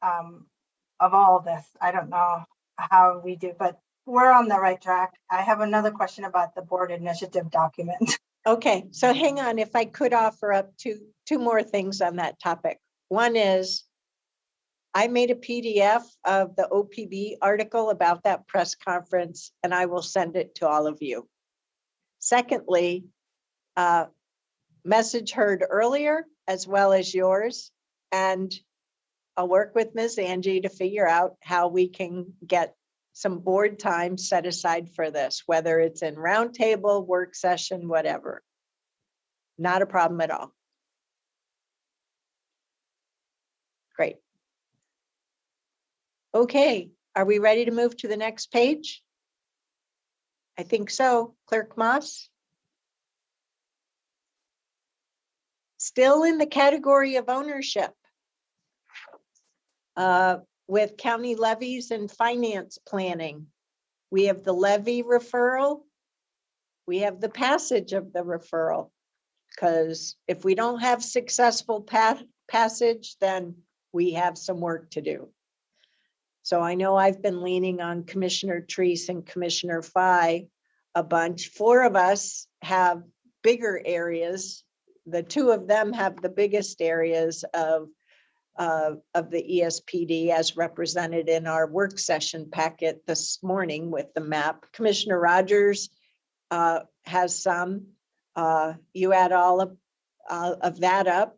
of all of this. I don't know how we do, but we're on the right track. I have another question about the board initiative document. Okay, so hang on, if I could offer up two more things on that topic. One is, I made a PDF of the OPB article about that press conference, and I will send it to all of you. Secondly, message heard earlier, as well as yours, and I'll work with Ms. Angie to figure out how we can get some board time set aside for this, whether it's in roundtable, work session, whatever. Not a problem at all. Great. Okay, are we ready to move to the next page? I think so. Clerk Moss? Still in the category of ownership. With county levies and finance planning. We have the levy referral. We have the passage of the referral. Because if we don't have successful passage, then we have some work to do. So I know I've been leaning on Commissioner Treese and Commissioner Fye a bunch. 4 of us have bigger areas. The 2 of them have the biggest areas of the ESPD as represented in our work session packet this morning with the map. Commissioner Rogers has some. You add all of that up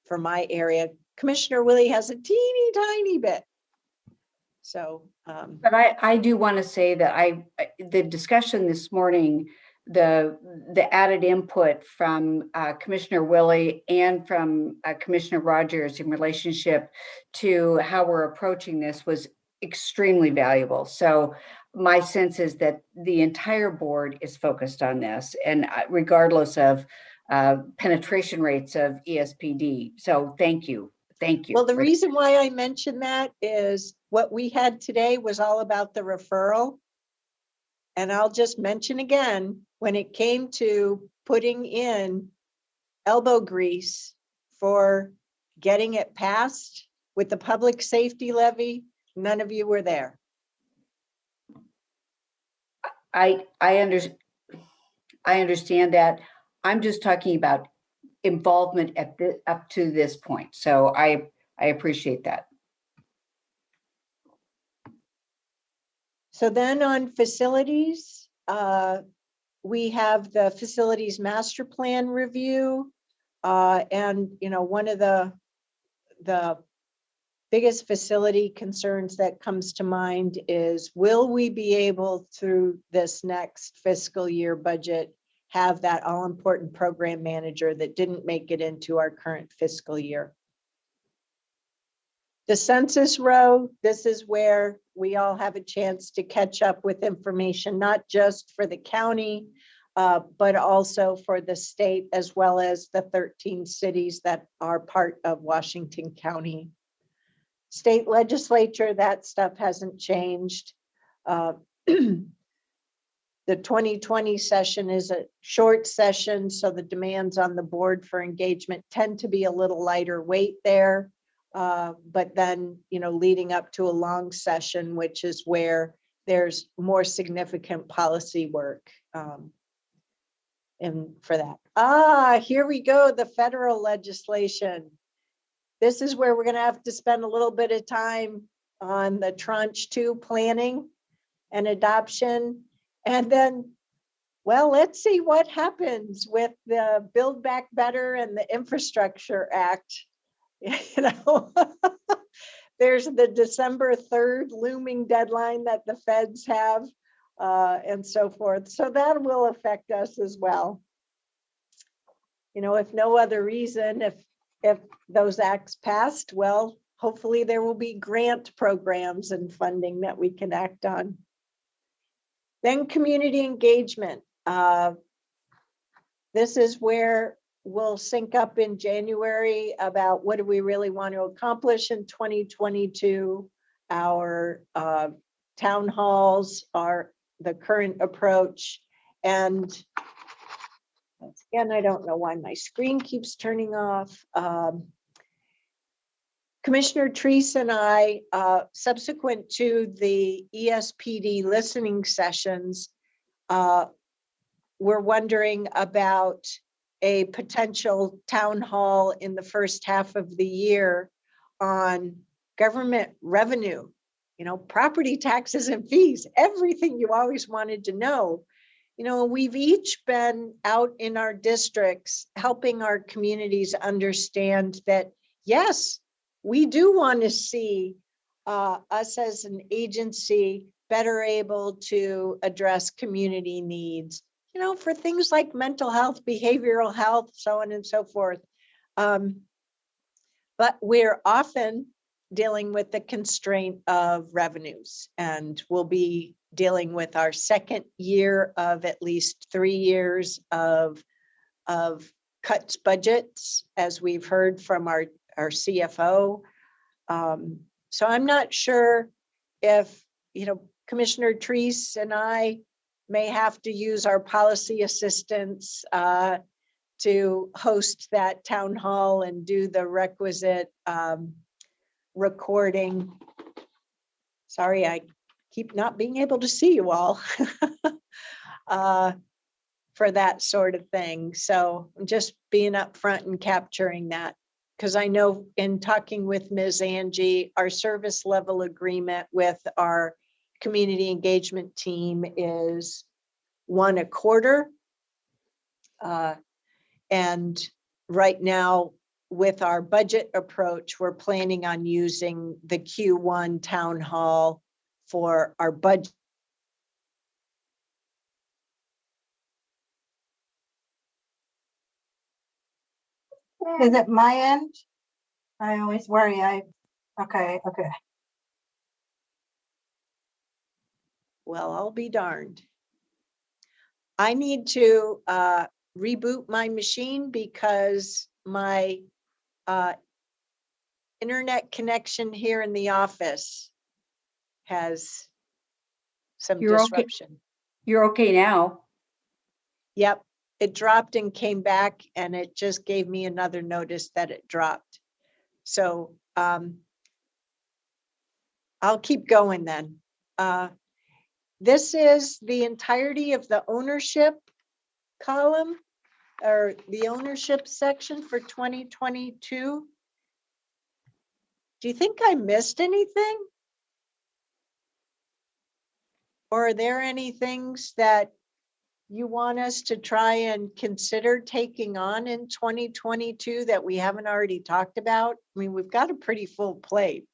for my area. Commissioner Willie has a teeny tiny bit. So, but I do want to say that the discussion this morning, the added input from Commissioner Willie and from Commissioner Rogers in relationship to how we're approaching this was extremely valuable. So my sense is that the entire board is focused on this, and regardless of penetration rates of ESPD. So thank you. Thank you. Well, the reason why I mentioned that is what we had today was all about the referral. And I'll just mention again, when it came to putting in elbow grease for getting it passed with the public safety levy, none of you were there. I understand that. I'm just talking about involvement up to this point. So I appreciate that. So then on facilities, we have the facilities master plan review. And one of the biggest facility concerns that comes to mind is, will we be able through this next fiscal year budget have that all important program manager that didn't make it into our current fiscal year? The census row, this is where we all have a chance to catch up with information, not just for the county, but also for the state, as well as the 13 cities that are part of Washington County. State legislature, that stuff hasn't changed. The 2020 session is a short session, so the demands on the board for engagement tend to be a little lighter weight there. But then, leading up to a long session, which is where there's more significant policy work. And for that, here we go, the federal legislation. This is where we're going to have to spend a little bit of time on the tranche 2 planning and adoption. And then Well, let's see what happens with the Build Back Better and the Infrastructure Act. You know, there's the December 3rd looming deadline that the feds have, and so forth. So that will affect us as well. You know, if no other reason, if those acts passed, well, hopefully there will be grant programs and funding that we can act on. Then community engagement. This is where we'll sync up in January about what do we really want to accomplish in 2022. Our town halls are the current approach. And once again, I don't know why my screen keeps turning off. Commissioner Treese and I, subsequent to the ESPD listening sessions, we're wondering about a potential town hall in the first half of the year on government revenue, you know, property taxes and fees, everything you always wanted to know. You know, we've each been out in our districts helping our communities understand that, yes, we do want to see us as an agency better able to address community needs, you know, for things like mental health, behavioral health, so on and so forth. But we're often dealing with the constraint of revenues, and we'll be dealing with our second year of at least 3 years of cuts budgets, as we've heard from our CFO. So I'm not sure if, you know, Commissioner Treese and I may have to use our policy assistants to host that town hall and do the requisite recording. Sorry, I keep not being able to see you all for that sort of thing. So I'm just being upfront and capturing that, because I know in talking with Ms. Angie, our service level agreement with our community engagement team is 1 a quarter. And right now, with our budget approach, we're planning on using the Q1 town hall for our budget. Is it my end? I always worry. Okay. Well, I'll be darned. I need to reboot my machine because my internet connection here in the office has some You're okay. disruption. You're okay now. Yep, it dropped and came back, and it just gave me another notice that it dropped. So I'll keep going then. This is the entirety of the ownership column, or the ownership section for 2022. Do you think I missed anything? Or are there any things that you want us to try and consider taking on in 2022 that we haven't already talked about? I mean, we've got a pretty full plate.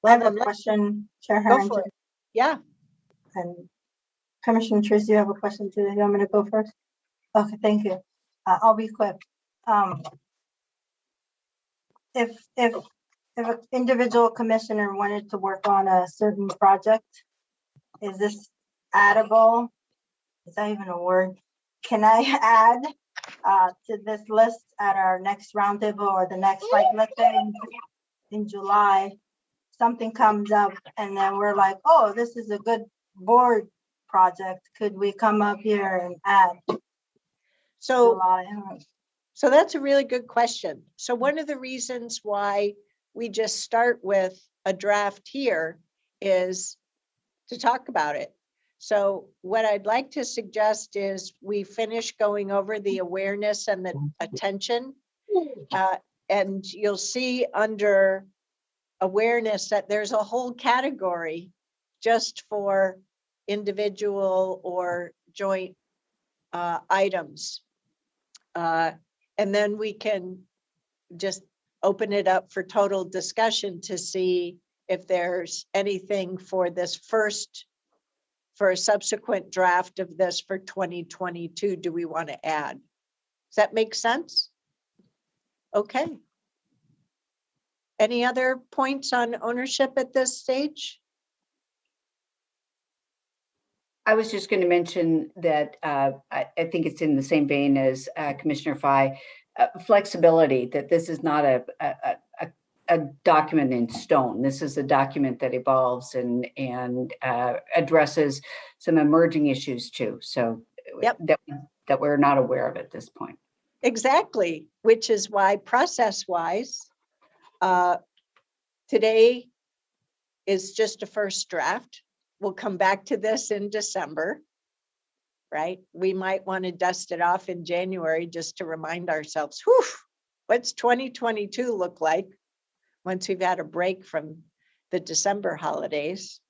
I have a then question, Chair go Harrington. for it. Yeah. And Commissioner Treese, you have a question too? You want me to go first? Okay, thank you. I'll be quick. If an individual commissioner wanted to work on a certain project, is this addable? Is that even a word? Can I add to this list at our next roundtable or the next, like, let's say in July, something comes up and then we're like, oh, this is a good board project. Could we come up here and add? So July? So that's a really good question. So one of the reasons why we just start with a draft here is to talk about it. So what I'd like to suggest is we finish going over the awareness and the attention. And you'll see under awareness that there's a whole category just for individual or joint items. And then we can just open it up for total discussion to see if there's anything for this first, for a subsequent draft of this for 2022, do we want to add? Does that make sense? Okay. Any other points on ownership at this stage? I was just going to mention that I think it's in the same vein as Commissioner Fye, flexibility, that this is not a document in stone. This is a document that evolves and addresses some emerging issues too. So Yep. that we're not aware of at this point. Exactly, which is why process-wise, today is just a first draft. We'll come back to this in December, right? We might want to dust it off in January just to remind ourselves, whew, what's 2022 look like once we've had a break from the December holidays?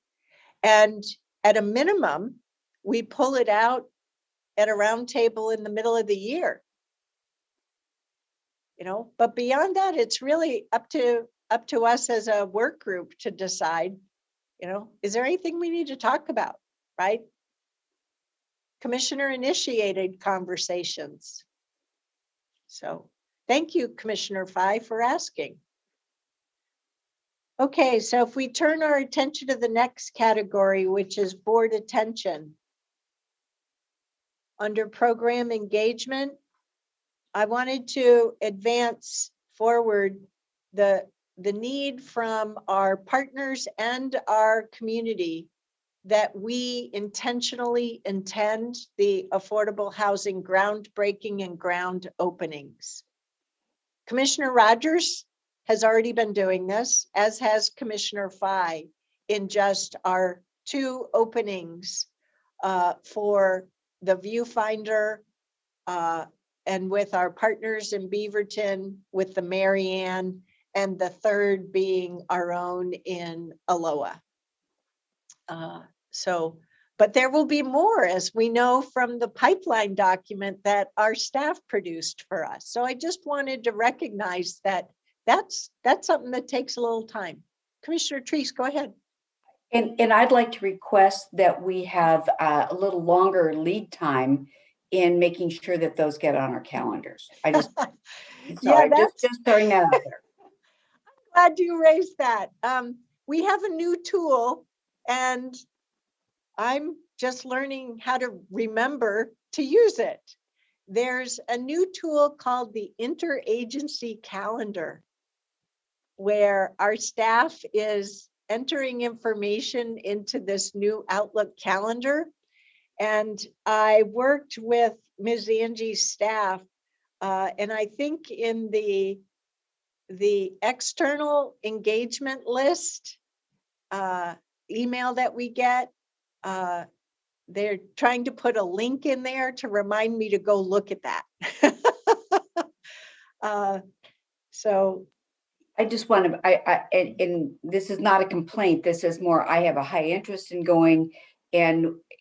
And at a minimum, we pull it out at a round table in the middle of the year. You know, but beyond that, it's really up to us as a work group to decide, you know, is there anything we need to talk about, right? Commissioner initiated conversations. So thank you, Commissioner Fye, for asking. Okay, so if we turn our attention to the next category, which is board attention. Under program engagement, I wanted to advance forward the need from our partners and our community that we intentionally attend the affordable housing groundbreaking and ground openings. Commissioner Rogers has already been doing this, as has Commissioner Fye, in just our 2 openings for the viewfinder and with our partners in Beaverton, with the Marianne, and the third being our own in Aloha. But there will be more, as we know from the pipeline document that our staff produced for us. So I just wanted to recognize that that's something that takes a little time. Commissioner Treese, go ahead. And I'd like to request that we have a little longer lead time in making sure that those get on our calendars. I just, Yeah, just throwing that out there. Glad you raised that. We have a new tool, and I'm just learning how to remember to use it. There's a new tool called the Interagency Calendar, where our staff is entering information into this new Outlook calendar. And I worked with Ms. Angie's staff, and I think in the external engagement list email that we get, they're trying to put a link in there to remind me to go look at that. So I just want to, and this is not a complaint. This is more, I have a high interest in going,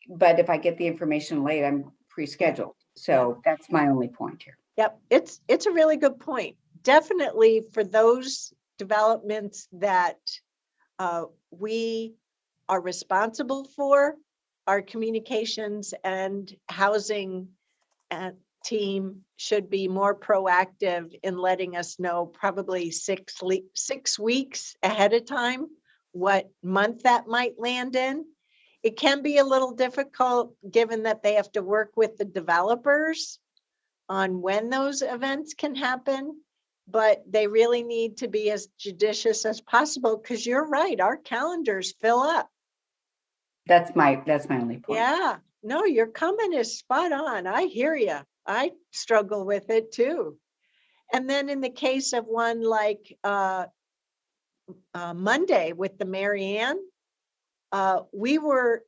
but if I get the information late, I'm pre-scheduled. So that's my only point here. Yep, it's a really good point. Definitely for those developments that we are responsible for, our communications and housing team should be more proactive in letting us know probably 6 weeks ahead of time what month that might land in. It can be a little difficult given that they have to work with the developers on when those events can happen, but they really need to be as judicious as possible, because you're right, our calendars fill up. That's my only point. Yeah, no, your comment is spot on. I hear you. I struggle with it too. And then in the case of one like Monday with the Marianne, we were,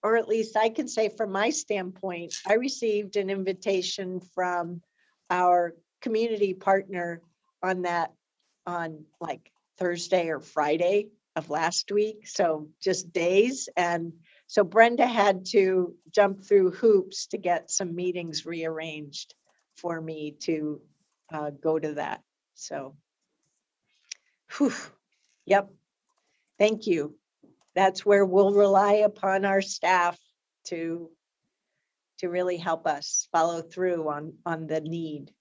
or at least I can say from my standpoint, I received an invitation from our community partner on that on like Thursday or Friday of last week, so just days. And so Brenda had to jump through hoops to get some meetings rearranged for me to go to that. So, whew, yep, thank you. That's where we'll rely upon our staff to really help us follow through on the need.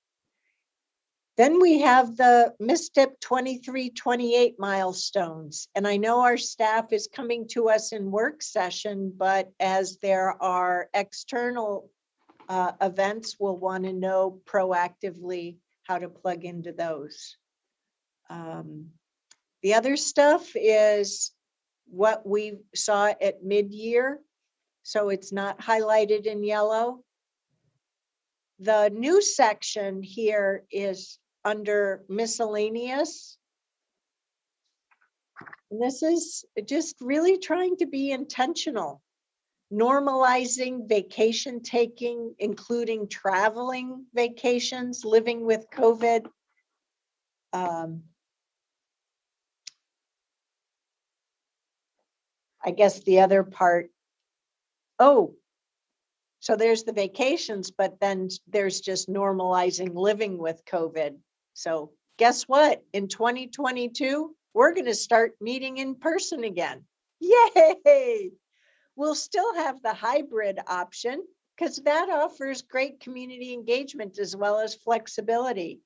Then we have the MISTIP 23-28 milestones. And I know our staff is coming to us in work session, but as there are external events, we'll want to know proactively how to plug into those. The other stuff is what we saw at mid-year. So it's not highlighted in yellow. The new section here is under miscellaneous. And this is just really trying to be intentional, normalizing vacation taking, including traveling vacations, living with COVID. I guess the other part, oh, so there's the vacations, but then there's just normalizing living with COVID. So guess what? In 2022, we're going to start meeting in person again. Yay! We'll still have the hybrid option because that offers great community engagement as well as flexibility.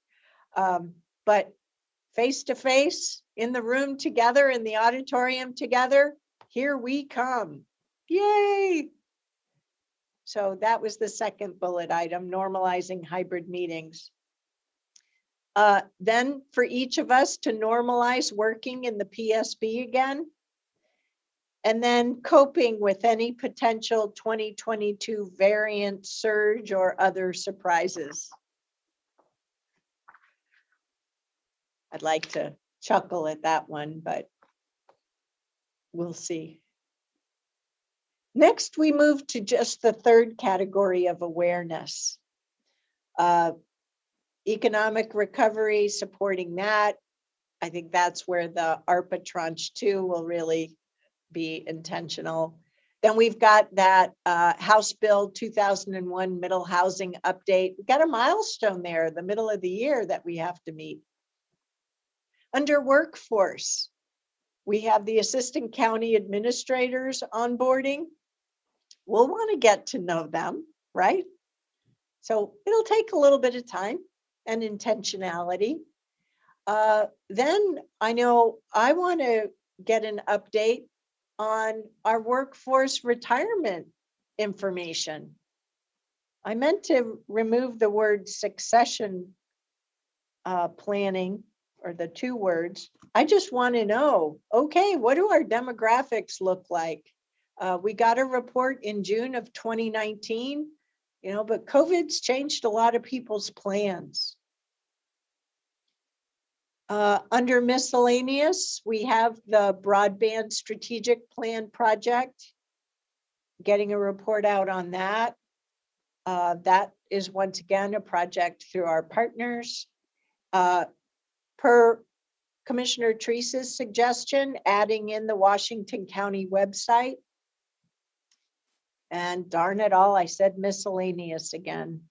But face-to-face in the room together, in the auditorium together, here we come. Yay! So that was the second bullet item, normalizing hybrid meetings. Then for each of us to normalize working in the PSB again, and then coping with any potential 2022 variant surge or other surprises. I'd like to chuckle at that one, but we'll see. Next, we move to just the third category of awareness. Economic recovery, supporting that. I think that's where the ARPA tranche 2 will really be intentional. Then we've got that House Bill 2001 middle housing update. We've got a milestone there, the middle of the year that we have to meet. Under workforce, we have the assistant county administrators onboarding. We'll want to get to know them, right? So it'll take a little bit of time and intentionality. Then I know I want to get an update on our workforce retirement information. I meant to remove the word succession planning, or the 2 words. I just want to know, okay, what do our demographics look like? We got a report in June of 2019, but COVID's changed a lot of people's plans. Under miscellaneous, we have the broadband strategic plan project, getting a report out on that. That is once again a project through our partners. Per Commissioner Treese's suggestion, adding in the Washington County website. And darn it all, I said miscellaneous again.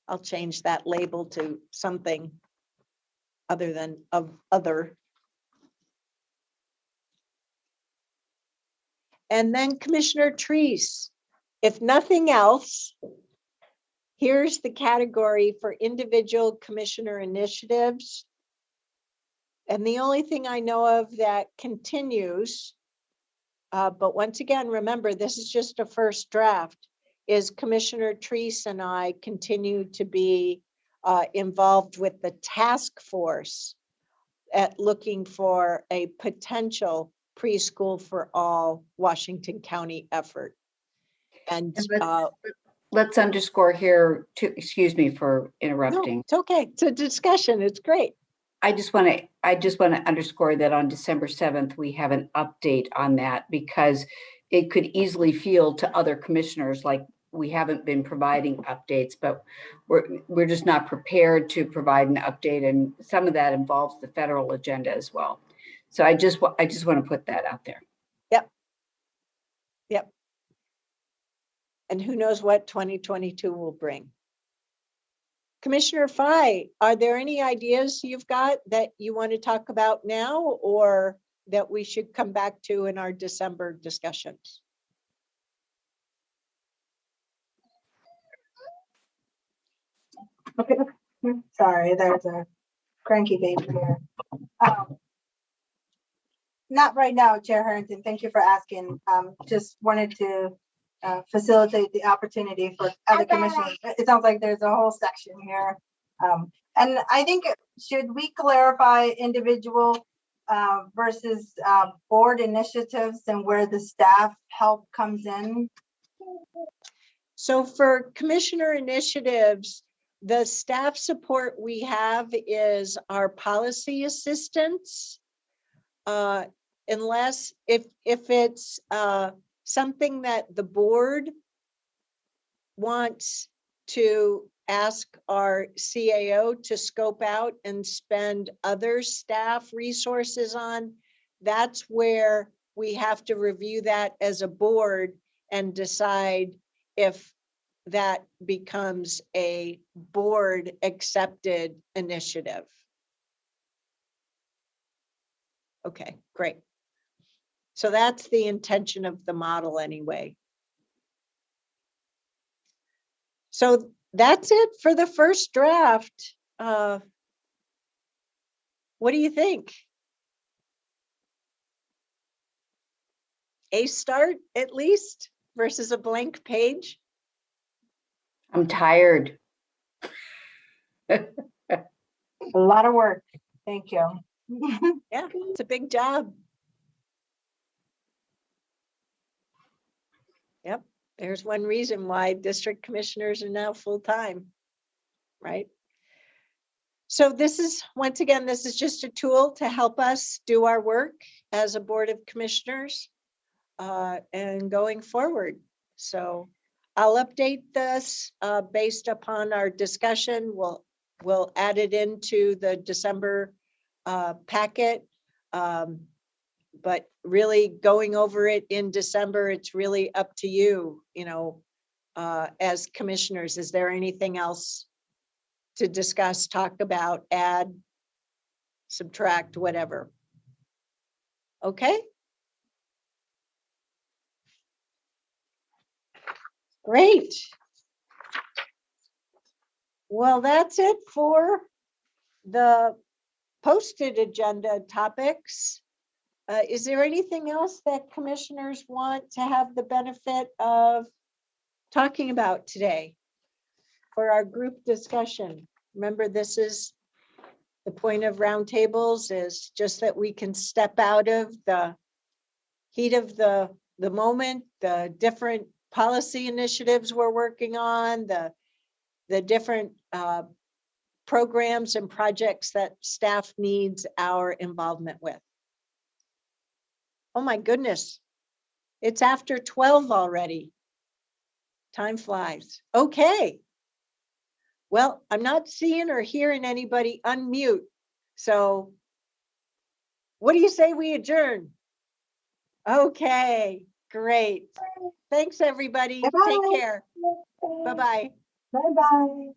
I'll change that label to something other than of other. And then Commissioner Treese, if nothing else, here's the category for individual commissioner initiatives. And the only thing I know of that continues, but once again, remember, this is just a first draft, is Commissioner Treese and I continue to be involved with the task force at looking for a potential preschool for all Washington County effort. And let's underscore here, excuse me for interrupting. No, it's okay. It's a discussion. It's great. I just want to underscore that on December 7th, we have an update on that, because it could easily feel to other commissioners like we haven't been providing updates, but we're just not prepared to provide an update, and some of that involves the federal agenda as well. So I just want to put that out there. Yep. And who knows what 2022 will bring. Commissioner Fye, are there any ideas you've got that you want to talk about now, or that we should come back to in our December discussions? Okay. Sorry, there's a cranky baby here. Not right now, Chair Harrington. Thank you for asking. Just wanted to facilitate the opportunity for other commissioners. It sounds like there's a whole section here. And I think, should we clarify individual versus board initiatives and where the staff help comes in? So for commissioner initiatives, the staff support we have is our policy assistants. Unless if it's something that the board wants to ask our CAO to scope out and spend other staff resources on, that's where we have to review that as a board and decide if that becomes a board accepted initiative. Okay, great. So that's the intention of the model anyway. So that's it for the first draft. What do you think? A start at least versus a blank page? I'm tired. A lot of work. Thank you. Yeah, it's a big job. Yep, there's one reason why district commissioners are now full-time, right? So this is, once again, this is just a tool to help us do our work as a board of commissioners and going forward. So I'll update this based upon our discussion. We'll add it into the December packet. But really going over it in December, it's really up to you, you know, as commissioners. Is there anything else to discuss, talk about, add, subtract, whatever? Okay. Great. Well, that's it for the posted agenda topics. Is there anything else that commissioners want to have the benefit of talking about today for our group discussion? Remember, this is the point of roundtables, is just that we can step out of the heat of the moment, the different policy initiatives we're working on, the different programs and projects that staff needs our involvement with. Oh my goodness, it's after 12 already. Time flies. Okay. Well, I'm not seeing or hearing anybody unmute. So what do you say we adjourn? Okay, great. Thanks, everybody. Bye-bye. Take care. Bye-bye. Bye-bye.